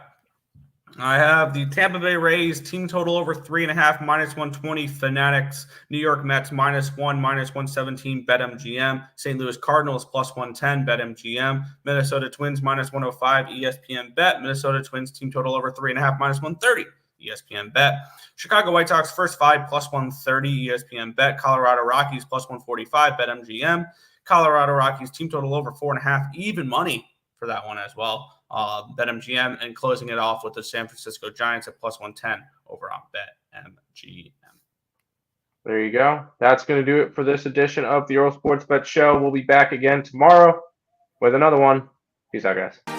I have the Tampa Bay Rays team total over 3.5 -120 Fanatics. New York Mets -1 -117 BetMGM. St. Louis Cardinals +110 BetMGM. Minnesota Twins -105 ESPN Bet. Minnesota Twins team total over 3.5 -130 ESPN Bet. Chicago White Sox first 5 +130 ESPN Bet. Colorado Rockies +145 BetMGM. Colorado Rockies team total over 4.5 even money for that one as well. BetMGM, and closing it off with the San Francisco Giants at +110 over on BetMGM. There you go. That's going to do it for this edition of the Earle Sports Bet Show. We'll be back again tomorrow with another one. Peace out, guys.